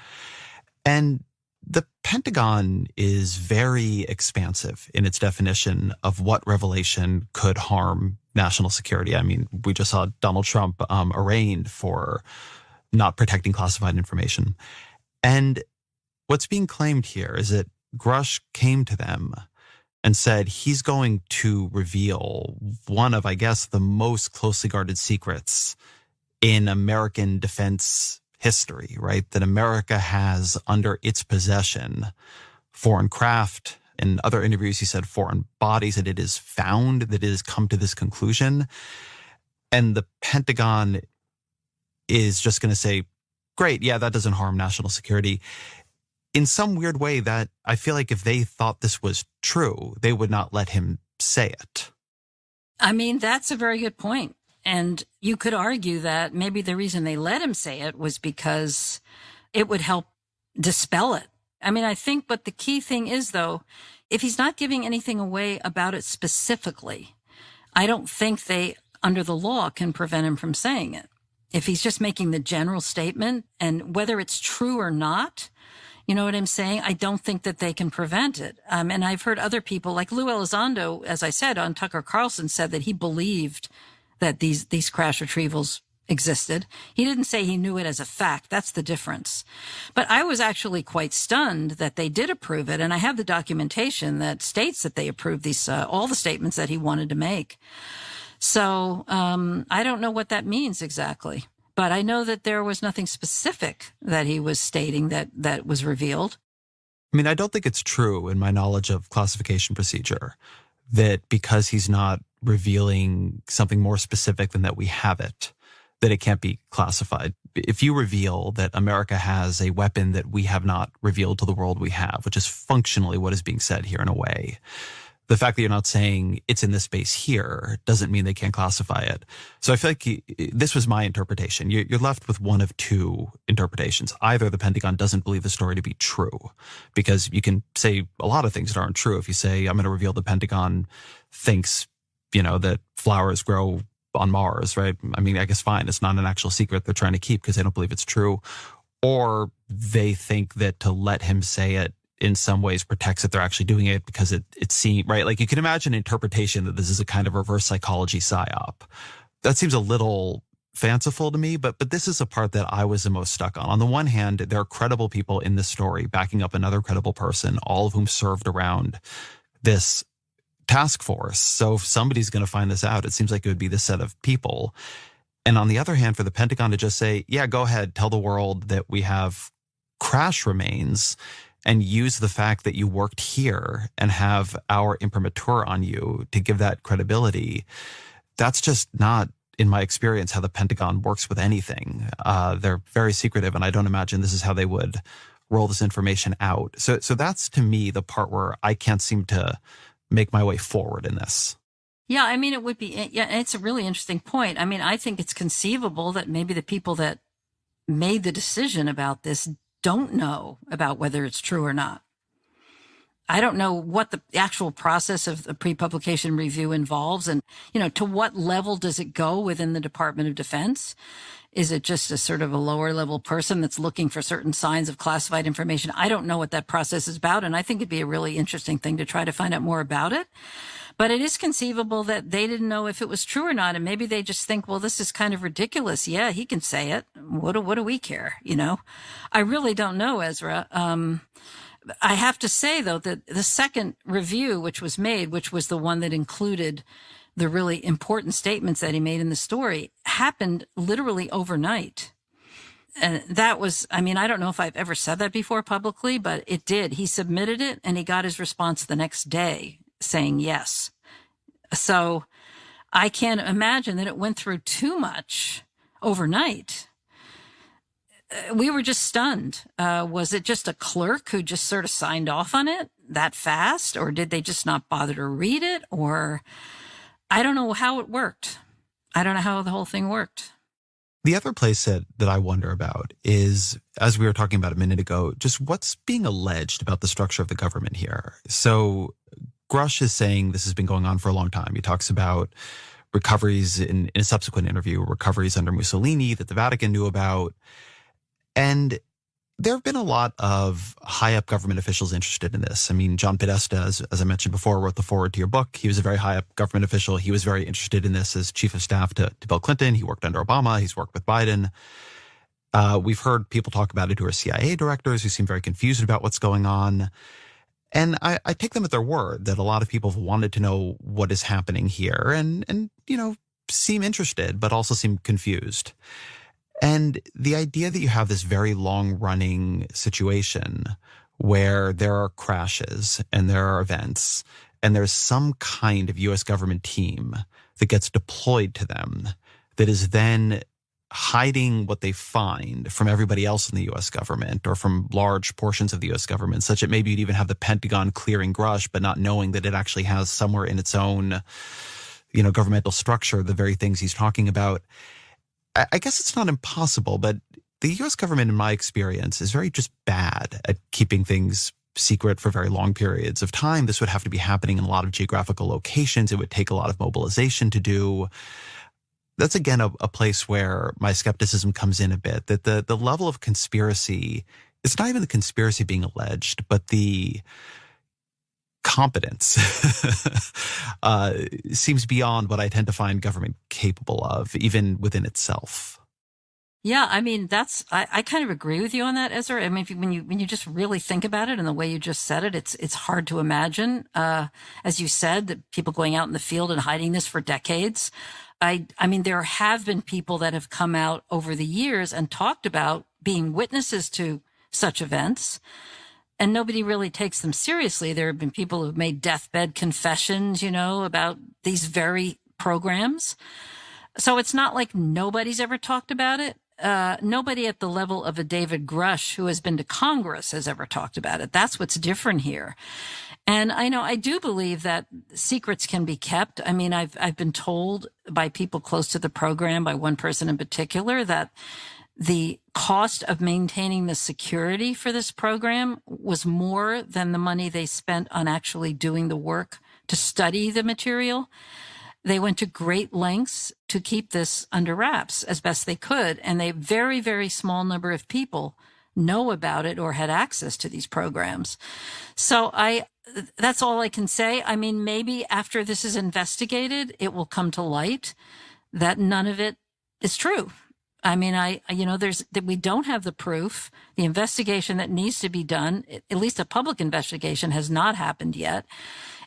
And the Pentagon is very expansive in its definition of what revelation could harm national security. I mean, we just saw Donald Trump arraigned for not protecting classified information. And what's being claimed here is that Grush came to them and said he's going to reveal one of, I guess, the most closely guarded secrets in American defense history, right? That America has under its possession foreign craft. In other interviews, he said foreign bodies, that it is found, that it has come to this conclusion. And the Pentagon is just going to say, great, yeah, that doesn't harm national security. In some weird way, that I feel like if they thought this was true, they would not let him say it. I mean, that's a very good point. And you could argue that maybe the reason they let him say it was because it would help dispel it. I mean, I think, but the key thing is, though, if he's not giving anything away about it specifically, I don't think they, under the law, can prevent him from saying it. If he's just making the general statement, and whether it's true or not, you know what I'm saying? I don't think that they can prevent it. And I've heard other people, like Lou Elizondo, as I said, on Tucker Carlson, said that he believed that these crash retrievals existed. He didn't say he knew it as a fact. That's the difference. But I was actually quite stunned that they did approve it. And I have the documentation that states that they approved these, all the statements that he wanted to make. So I don't know what that means exactly. But I know that there was nothing specific that he was stating that was revealed. I mean, I don't think it's true in my knowledge of classification procedure that because he's not revealing something more specific than that we have it, that it can't be classified. If you reveal that America has a weapon that we have not revealed to the world we have, which is functionally what is being said here in a way, the fact that you're not saying it's in this space here doesn't mean they can't classify it. So I feel like this was my interpretation. You're left with one of two interpretations. Either the Pentagon doesn't believe the story to be true, because you can say a lot of things that aren't true. If you say, I'm going to reveal the Pentagon thinks, that flowers grow on Mars, right? I mean, I guess fine. It's not an actual secret they're trying to keep because they don't believe it's true. Or they think that to let him say it in some ways protects that they're actually doing it because it seems, right? Like you can imagine an interpretation that this is a kind of reverse psychology psyop. That seems a little fanciful to me, but this is a part that I was the most stuck on. On the one hand, there are credible people in this story backing up another credible person, all of whom served around this task force. So if somebody's going to find this out, it seems like it would be this set of people. And on the other hand, for the Pentagon to just say, yeah, go ahead, tell the world that we have crash remains and use the fact that you worked here and have our imprimatur on you to give that credibility. That's just not, in my experience, how the Pentagon works with anything. They're very secretive, and I don't imagine this is how they would roll this information out. So that's, to me, the part where I can't seem to make my way forward in this. Yeah, I mean, it would be, yeah, it's a really interesting point. I mean, I think it's conceivable that maybe the people that made the decision about this don't know about whether it's true or not. I don't know what the actual process of the pre-publication review involves, and, to what level does it go within the Department of Defense? Is it just a sort of a lower level person that's looking for certain signs of classified information? I don't know what that process is about, and I think it'd be a really interesting thing to try to find out more about it. But it is conceivable that they didn't know if it was true or not, and maybe they just think, well, this is kind of ridiculous. Yeah, he can say it. What do we care? I really don't know, Ezra. I have to say, though, that the second review, which was made, which was the one that included the really important statements that he made in the story, happened literally overnight. And that was, I mean, I don't know if I've ever said that before publicly, but it did. He submitted it and he got his response the next day saying yes. So I can't imagine that it went through too much overnight. We were just stunned. Was it just a clerk who just sort of signed off on it that fast? Or did they just not bother to read it? Or I don't know how it worked. I don't know how the whole thing worked. The other place that I wonder about is, as we were talking about a minute ago, just what's being alleged about the structure of the government here. So Grush is saying this has been going on for a long time. He talks about recoveries in a subsequent interview, recoveries under Mussolini that the Vatican knew about. And there have been a lot of high-up government officials interested in this. I mean, John Podesta, as I mentioned before, wrote the foreword to your book. He was a very high-up government official. He was very interested in this as chief of staff to Bill Clinton. He worked under Obama. He's worked with Biden. We've heard people talk about it who are CIA directors who seem very confused about what's going on. And I take them at their word that a lot of people have wanted to know what is happening here and seem interested, but also seem confused. And the idea that you have this very long-running situation where there are crashes and there are events and there's some kind of U.S. government team that gets deployed to them that is then hiding what they find from everybody else in the U.S. government or from large portions of the U.S. government, such that maybe you'd even have the Pentagon clearing Grush, but not knowing that it actually has somewhere in its own, governmental structure the very things he's talking about. I guess it's not impossible, but the U.S. government, in my experience, is very just bad at keeping things secret for very long periods of time. This would have to be happening in a lot of geographical locations. It would take a lot of mobilization to do. That's, again, a place where my skepticism comes in a bit, that the level of conspiracy, it's not even the conspiracy being alleged, but the competence seems beyond what I tend to find government capable of, even within itself. Yeah, I mean, I kind of agree with you on that, Ezra. I mean, when you just really think about it and the way you just said it, it's hard to imagine, as you said, that people going out in the field and hiding this for decades. I mean, there have been people that have come out over the years and talked about being witnesses to such events, and nobody really takes them seriously. There have been people who've made deathbed confessions, about these very programs. So it's not like nobody's ever talked about it. Nobody at the level of a David Grush who has been to Congress has ever talked about it. That's what's different here. And I do believe that secrets can be kept. I mean, I've been told by people close to the program, by one person in particular, that the cost of maintaining the security for this program was more than the money they spent on actually doing the work to study the material. They went to great lengths to keep this under wraps as best they could. And a very, very small number of people know about it or had access to these programs. So that's all I can say. I mean, maybe after this is investigated, it will come to light that none of it is true. I mean, we don't have the proof. The investigation that needs to be done, at least a public investigation, has not happened yet.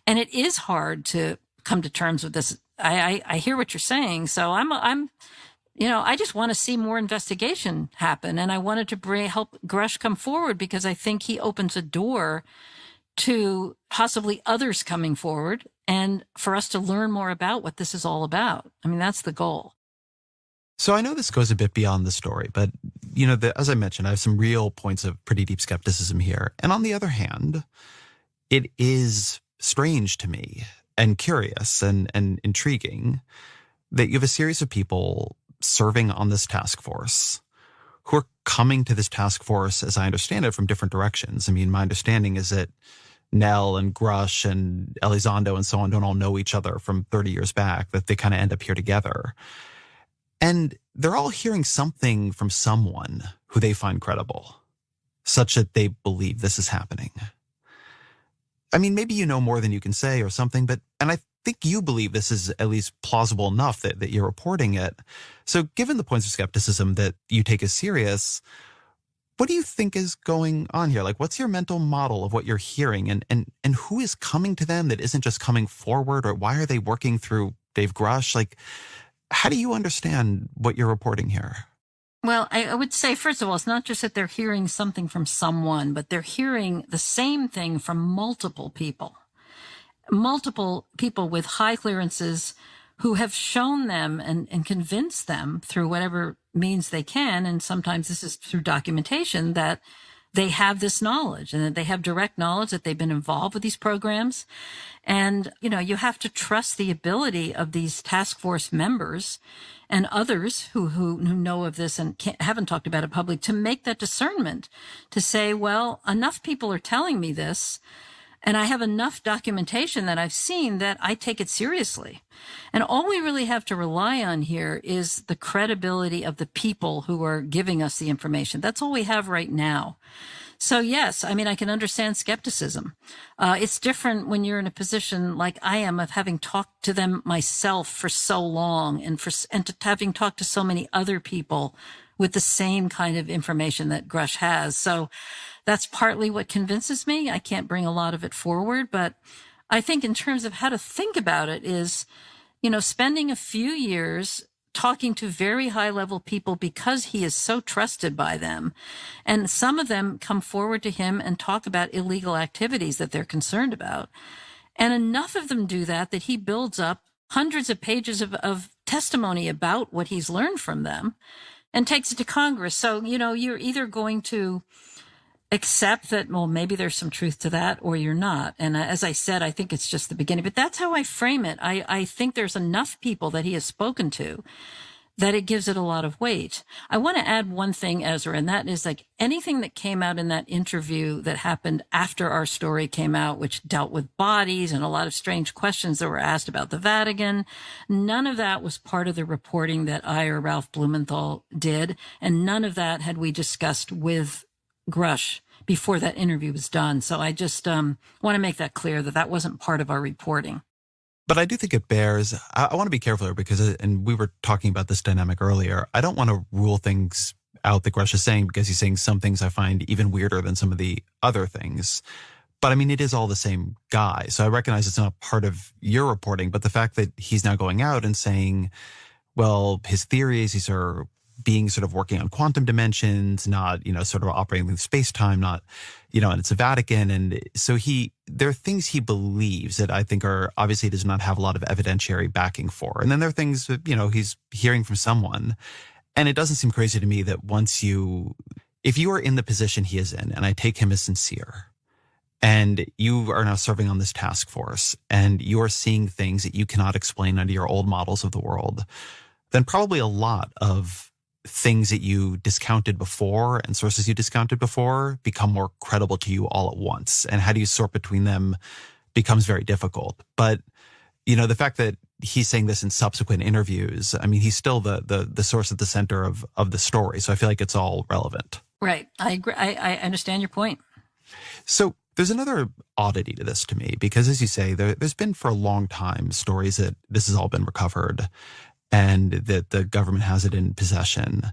And it is hard to come to terms with this. I hear what you're saying. So I just want to see more investigation happen. And I wanted to help Grush come forward because I think he opens a door to possibly others coming forward and for us to learn more about what this is all about. I mean, that's the goal. So I know this goes a bit beyond the story, but, as I mentioned, I have some real points of pretty deep skepticism here. And on the other hand, it is strange to me and curious and intriguing that you have a series of people serving on this task force who are coming to this task force, as I understand it, from different directions. I mean, my understanding is that Nell and Grush and Elizondo and so on don't all know each other from 30 years back, that they kind of end up here together. And they're all hearing something from someone who they find credible, such that they believe this is happening. I mean, maybe you know more than you can say or something, and I think you believe this is at least plausible enough that you're reporting it. So given the points of skepticism that you take as serious, what do you think is going on here? Like, what's your mental model of what you're hearing and who is coming to them that isn't just coming forward, or why are they working through Dave Grush? Like, how do you understand what you're reporting here? Well, I would say, first of all, it's not just that they're hearing something from someone, but they're hearing the same thing from multiple people with high clearances who have shown them and convinced them through whatever means they can. And sometimes this is through documentation that they have this knowledge and that they have direct knowledge that they've been involved with these programs. And, you have to trust the ability of these task force members and others who know of this and haven't talked about it publicly to make that discernment to say, well, enough people are telling me this. And I have enough documentation that I've seen that I take it seriously. And all we really have to rely on here is the credibility of the people who are giving us the information. That's all we have right now. So yes, I mean, I can understand skepticism. It's different when you're in a position like I am of having talked to them myself for so long and having talked to so many other people with the same kind of information that Grush has. So that's partly what convinces me. I can't bring a lot of it forward, but I think in terms of how to think about it is, spending a few years talking to very high level people because he is so trusted by them. And some of them come forward to him and talk about illegal activities that they're concerned about. And enough of them do that he builds up hundreds of pages of testimony about what he's learned from them and takes it to Congress. So, you're either going to accept that, well, maybe there's some truth to that, or you're not. And as I said, I think it's just the beginning, but that's how I frame it. I think there's enough people that he has spoken to that it gives it a lot of weight. I want to add one thing, Ezra, and that is like anything that came out in that interview that happened after our story came out, which dealt with bodies and a lot of strange questions that were asked about the Vatican. None of that was part of the reporting that I or Ralph Blumenthal did. And none of that had we discussed with Grush before that interview was done. So I just want to make that clear that wasn't part of our reporting. But I do think it bears, I want to be careful here because, and we were talking about this dynamic earlier, I don't want to rule things out that Grush is saying because he's saying some things I find even weirder than some of the other things. But I mean, it is all the same guy. So I recognize it's not part of your reporting, but the fact that he's now going out and saying, well, his theories, these are being sort of working on quantum dimensions, not, sort of operating in space-time, not, and it's a Vatican. And so there are things he believes that I think are obviously does not have a lot of evidentiary backing for. And then there are things that, he's hearing from someone. And it doesn't seem crazy to me that if you are in the position he is in, and I take him as sincere, and you are now serving on this task force, and you're seeing things that you cannot explain under your old models of the world, then probably a lot of things that you discounted before and sources you discounted before become more credible to you all at once. And how do you sort between them becomes very difficult. But, the fact that he's saying this in subsequent interviews, I mean, he's still the source at the center of the story. So I feel like it's all relevant. Right. I agree. I understand your point. So there's another oddity to this to me, because as you say, there's been for a long time stories that this has all been recovered and that the government has it in possession.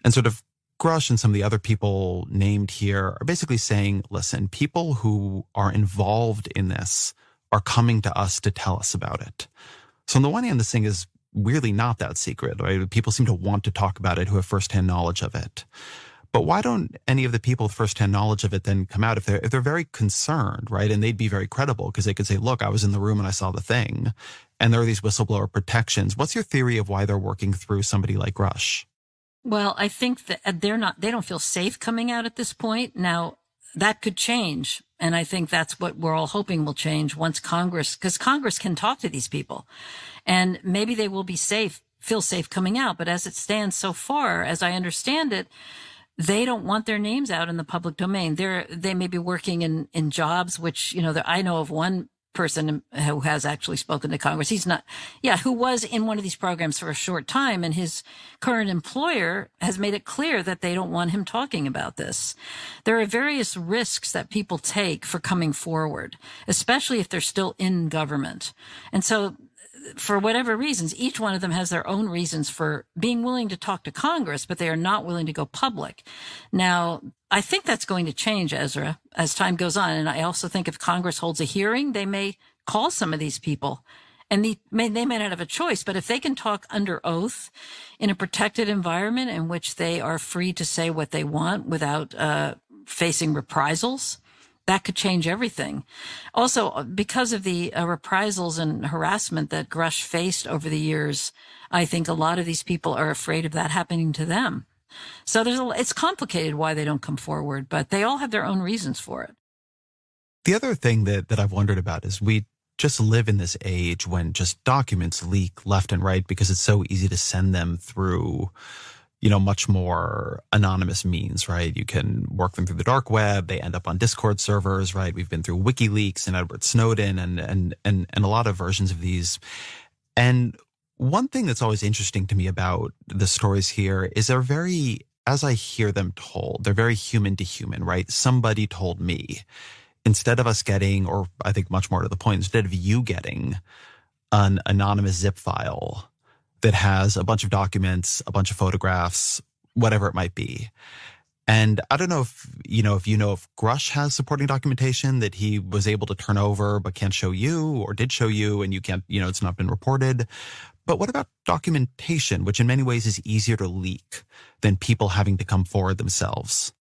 And sort of Grush and some of the other people named here are basically saying, listen, people who are involved in this are coming to us to tell us about it. So on the one hand, this thing is really not that secret, right? People seem to want to talk about it who have firsthand knowledge of it. But why don't any of the people with firsthand knowledge of it then come out if they're very concerned, right? And they'd be very credible because they could say, look, I was in the room and I saw the thing. And there are these whistleblower protections. What's your theory of why they're working through somebody like Grush? Well, I think that they don't feel safe coming out at this point. Now, that could change. And I think that's what we're all hoping will change once because Congress can talk to these people and maybe they will feel safe coming out. But as it stands so far, as I understand it, they don't want their names out in the public domain. They may be working in jobs, which, I know of one person who has actually spoken to Congress. Who was in one of these programs for a short time, and his current employer has made it clear that they don't want him talking about this. There are various risks that people take for coming forward, especially if they're still in government. And so for whatever reasons, each one of them has their own reasons for being willing to talk to Congress, but they are not willing to go public. Now, I think that's going to change, Ezra, as time goes on. And I also think if Congress holds a hearing, they may call some of these people And they may not have a choice, but if they can talk under oath in a protected environment in which they are free to say what they want without facing reprisals, that could change everything. Also, because of the reprisals and harassment that Grush faced over the years, I think a lot of these people are afraid of that happening to them. So it's complicated why they don't come forward, but they all have their own reasons for it. The other thing that I've wondered about is we just live in this age when just documents leak left and right because it's so easy to send them through, much more anonymous means, right? You can work them through the dark web. They end up on Discord servers, right? We've been through WikiLeaks and Edward Snowden and a lot of versions of these. And one thing that's always interesting to me about the stories here is they're very, as I hear them told, they're very human to human, right? Somebody told me. Instead of us getting, or I think much more to the point, instead of you getting an anonymous zip file that has a bunch of documents, a bunch of photographs, whatever it might be. And I don't know if Grush has supporting documentation that he was able to turn over but can't show you, or did show you and you can't, it's not been reported. But what about documentation, which in many ways is easier to leak than people having to come forward themselves?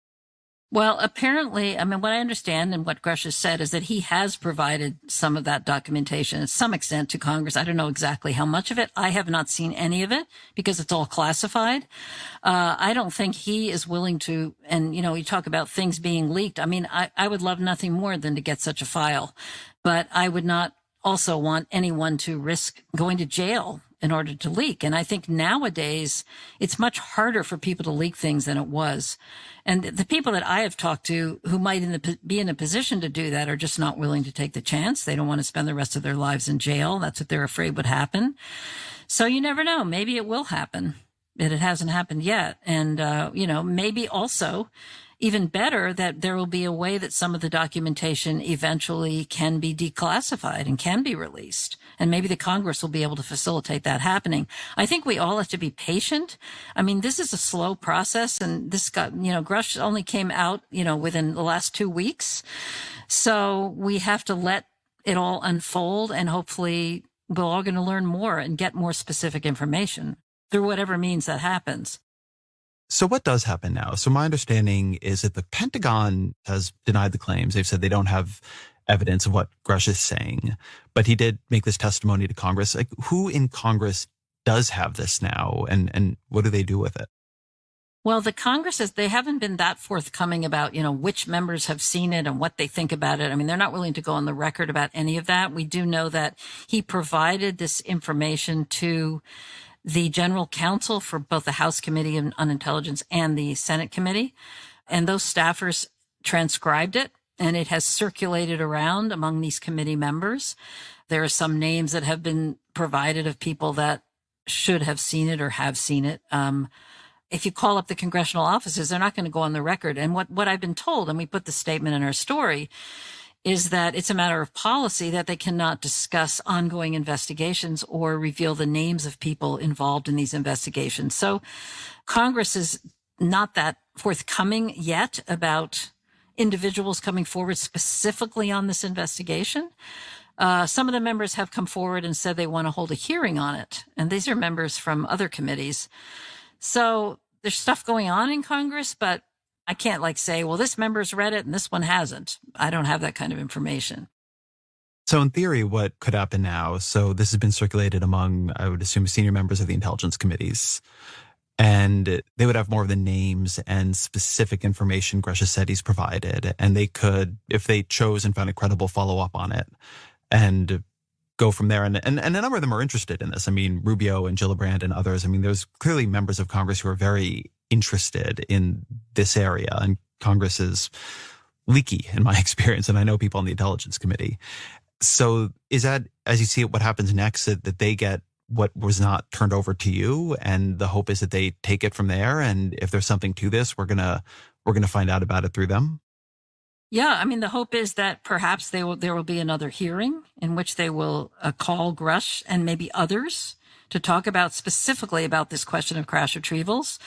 Well, apparently, what I understand and what Grush has said is that he has provided some of that documentation to some extent to Congress. I don't know exactly how much of it. I have not seen any of it because it's all classified. I don't think he is willing to, and, you talk about things being leaked. I would love nothing more than to get such a file, but I would not also want anyone to risk going to jail in order to leak. And I think nowadays it's much harder for people to leak things than it was. And the people that I have talked to who might be in a position to do that are just not willing to take the chance. They don't want to spend the rest of their lives in jail. That's what they're afraid would happen. So you never know. Maybe it will happen, but it hasn't happened yet. And, maybe also even better that there will be a way that some of the documentation eventually can be declassified and can be released. And maybe the Congress will be able to facilitate that happening. I think we all have to be patient. This is a slow process, and this Grush only came out, within the last 2 weeks. So we have to let it all unfold, and hopefully we're all going to learn more and get more specific information through whatever means that happens. So what does happen now? So my understanding is that the Pentagon has denied the claims. They've said they don't have evidence of what Grush is saying, but he did make this testimony to Congress. Like, who in Congress does have this now, and what do they do with it? Well, the Congress they haven't been that forthcoming about, which members have seen it and what they think about it. They're not willing to go on the record about any of that. We do know that he provided this information to the general counsel for both the House Committee on Intelligence and the Senate Committee. And those staffers transcribed it, and it has circulated around among these committee members. There are some names that have been provided of people that should have seen it or have seen it. If you call up the congressional offices, they're not going to go on the record. And what I've been told, and we put the statement in our story, is that it's a matter of policy that they cannot discuss ongoing investigations or reveal the names of people involved in these investigations. So Congress is not that forthcoming yet about individuals coming forward specifically on this investigation. Some of the members have come forward and said they want to hold a hearing on it. And these are members from other committees. So there's stuff going on in Congress, but I can't say, well, this member's read it and this one hasn't. I don't have that kind of information. So in theory, what could happen now? So this has been circulated among, I would assume, senior members of the intelligence committees. And they would have more of the names and specific information Grush has said he's provided. And they could, if they chose and found it credible, follow up on it and go from there. And a number of them are interested in this. Rubio and Gillibrand and others. There's clearly members of Congress who are very interested in this area, and Congress is leaky in my experience, and I know people on the Intelligence Committee. So is that, as you see it, what happens next, that they get what was not turned over to you, and the hope is that they take it from there, and if there's something to this, we're gonna find out about it through them? Yeah, the hope is that perhaps there will be another hearing in which they will call Grush and maybe others to talk about specifically about this question of crash retrievals,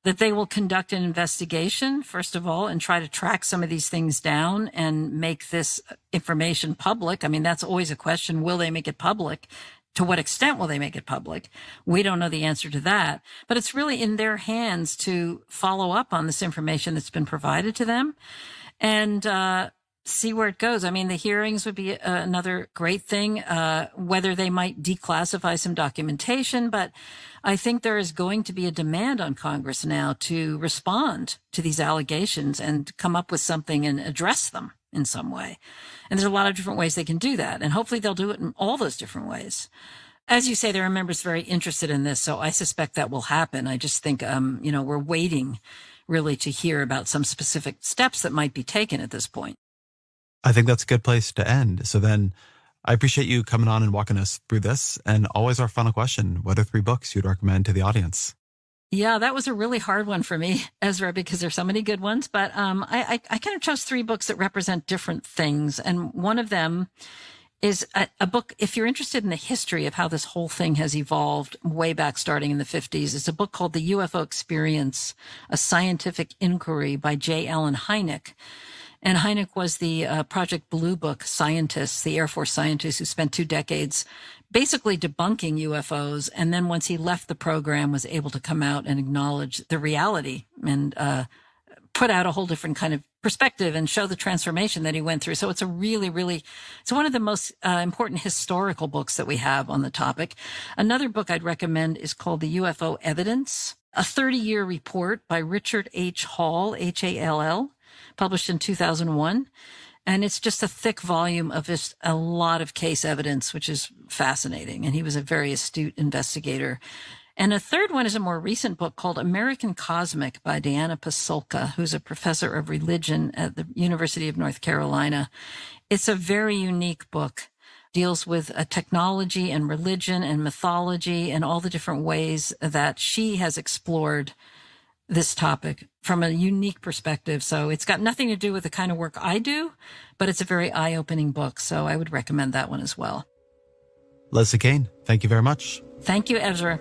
that they will conduct an investigation, first of all, and try to track some of these things down and make this information public. That's always a question. Will they make it public? To what extent will they make it public? We don't know the answer to that, but it's really in their hands to follow up on this information that's been provided to them and see where it goes. I mean, the hearings would be another great thing, whether they might declassify some documentation, but I think there is going to be a demand on Congress now to respond to these allegations and come up with something and address them in some way. And there's a lot of different ways they can do that. And hopefully they'll do it in all those different ways. As you say, there are members very interested in this, so I suspect that will happen. I just think, we're waiting really to hear about some specific steps that might be taken at this point. I think that's a good place to end. So then I appreciate you coming on and walking us through this. And always our final question, what are 3 books you'd recommend to the audience? Yeah, that was a really hard one for me, Ezra, because there's so many good ones. But I kind of chose 3 books that represent different things. And one of them is a book, if you're interested in the history of how this whole thing has evolved way back starting in the 50s, it's a book called The UFO Experience, A Scientific Inquiry by J. Allen Hynek. And Hynek was the Project Blue Book scientist, the Air Force scientist who spent 2 decades basically debunking UFOs. And then once he left the program, was able to come out and acknowledge the reality and put out a whole different kind of perspective and show the transformation that he went through. So it's a really, really, it's one of the most important historical books that we have on the topic. Another book I'd recommend is called The UFO Evidence, a 30-year report by Richard H. Hall, Hall, published in 2001. And it's just a thick volume of just a lot of case evidence, which is fascinating. And he was a very astute investigator. And a third one is a more recent book called American Cosmic by Diana Pasulka, who's a professor of religion at the University of North Carolina. It's a very unique book, deals with technology and religion and mythology and all the different ways that she has explored this topic from a unique perspective. So it's got nothing to do with the kind of work I do, but it's a very eye-opening book. So I would recommend that one as well. Leslie Kean, thank you very much. Thank you, Ezra.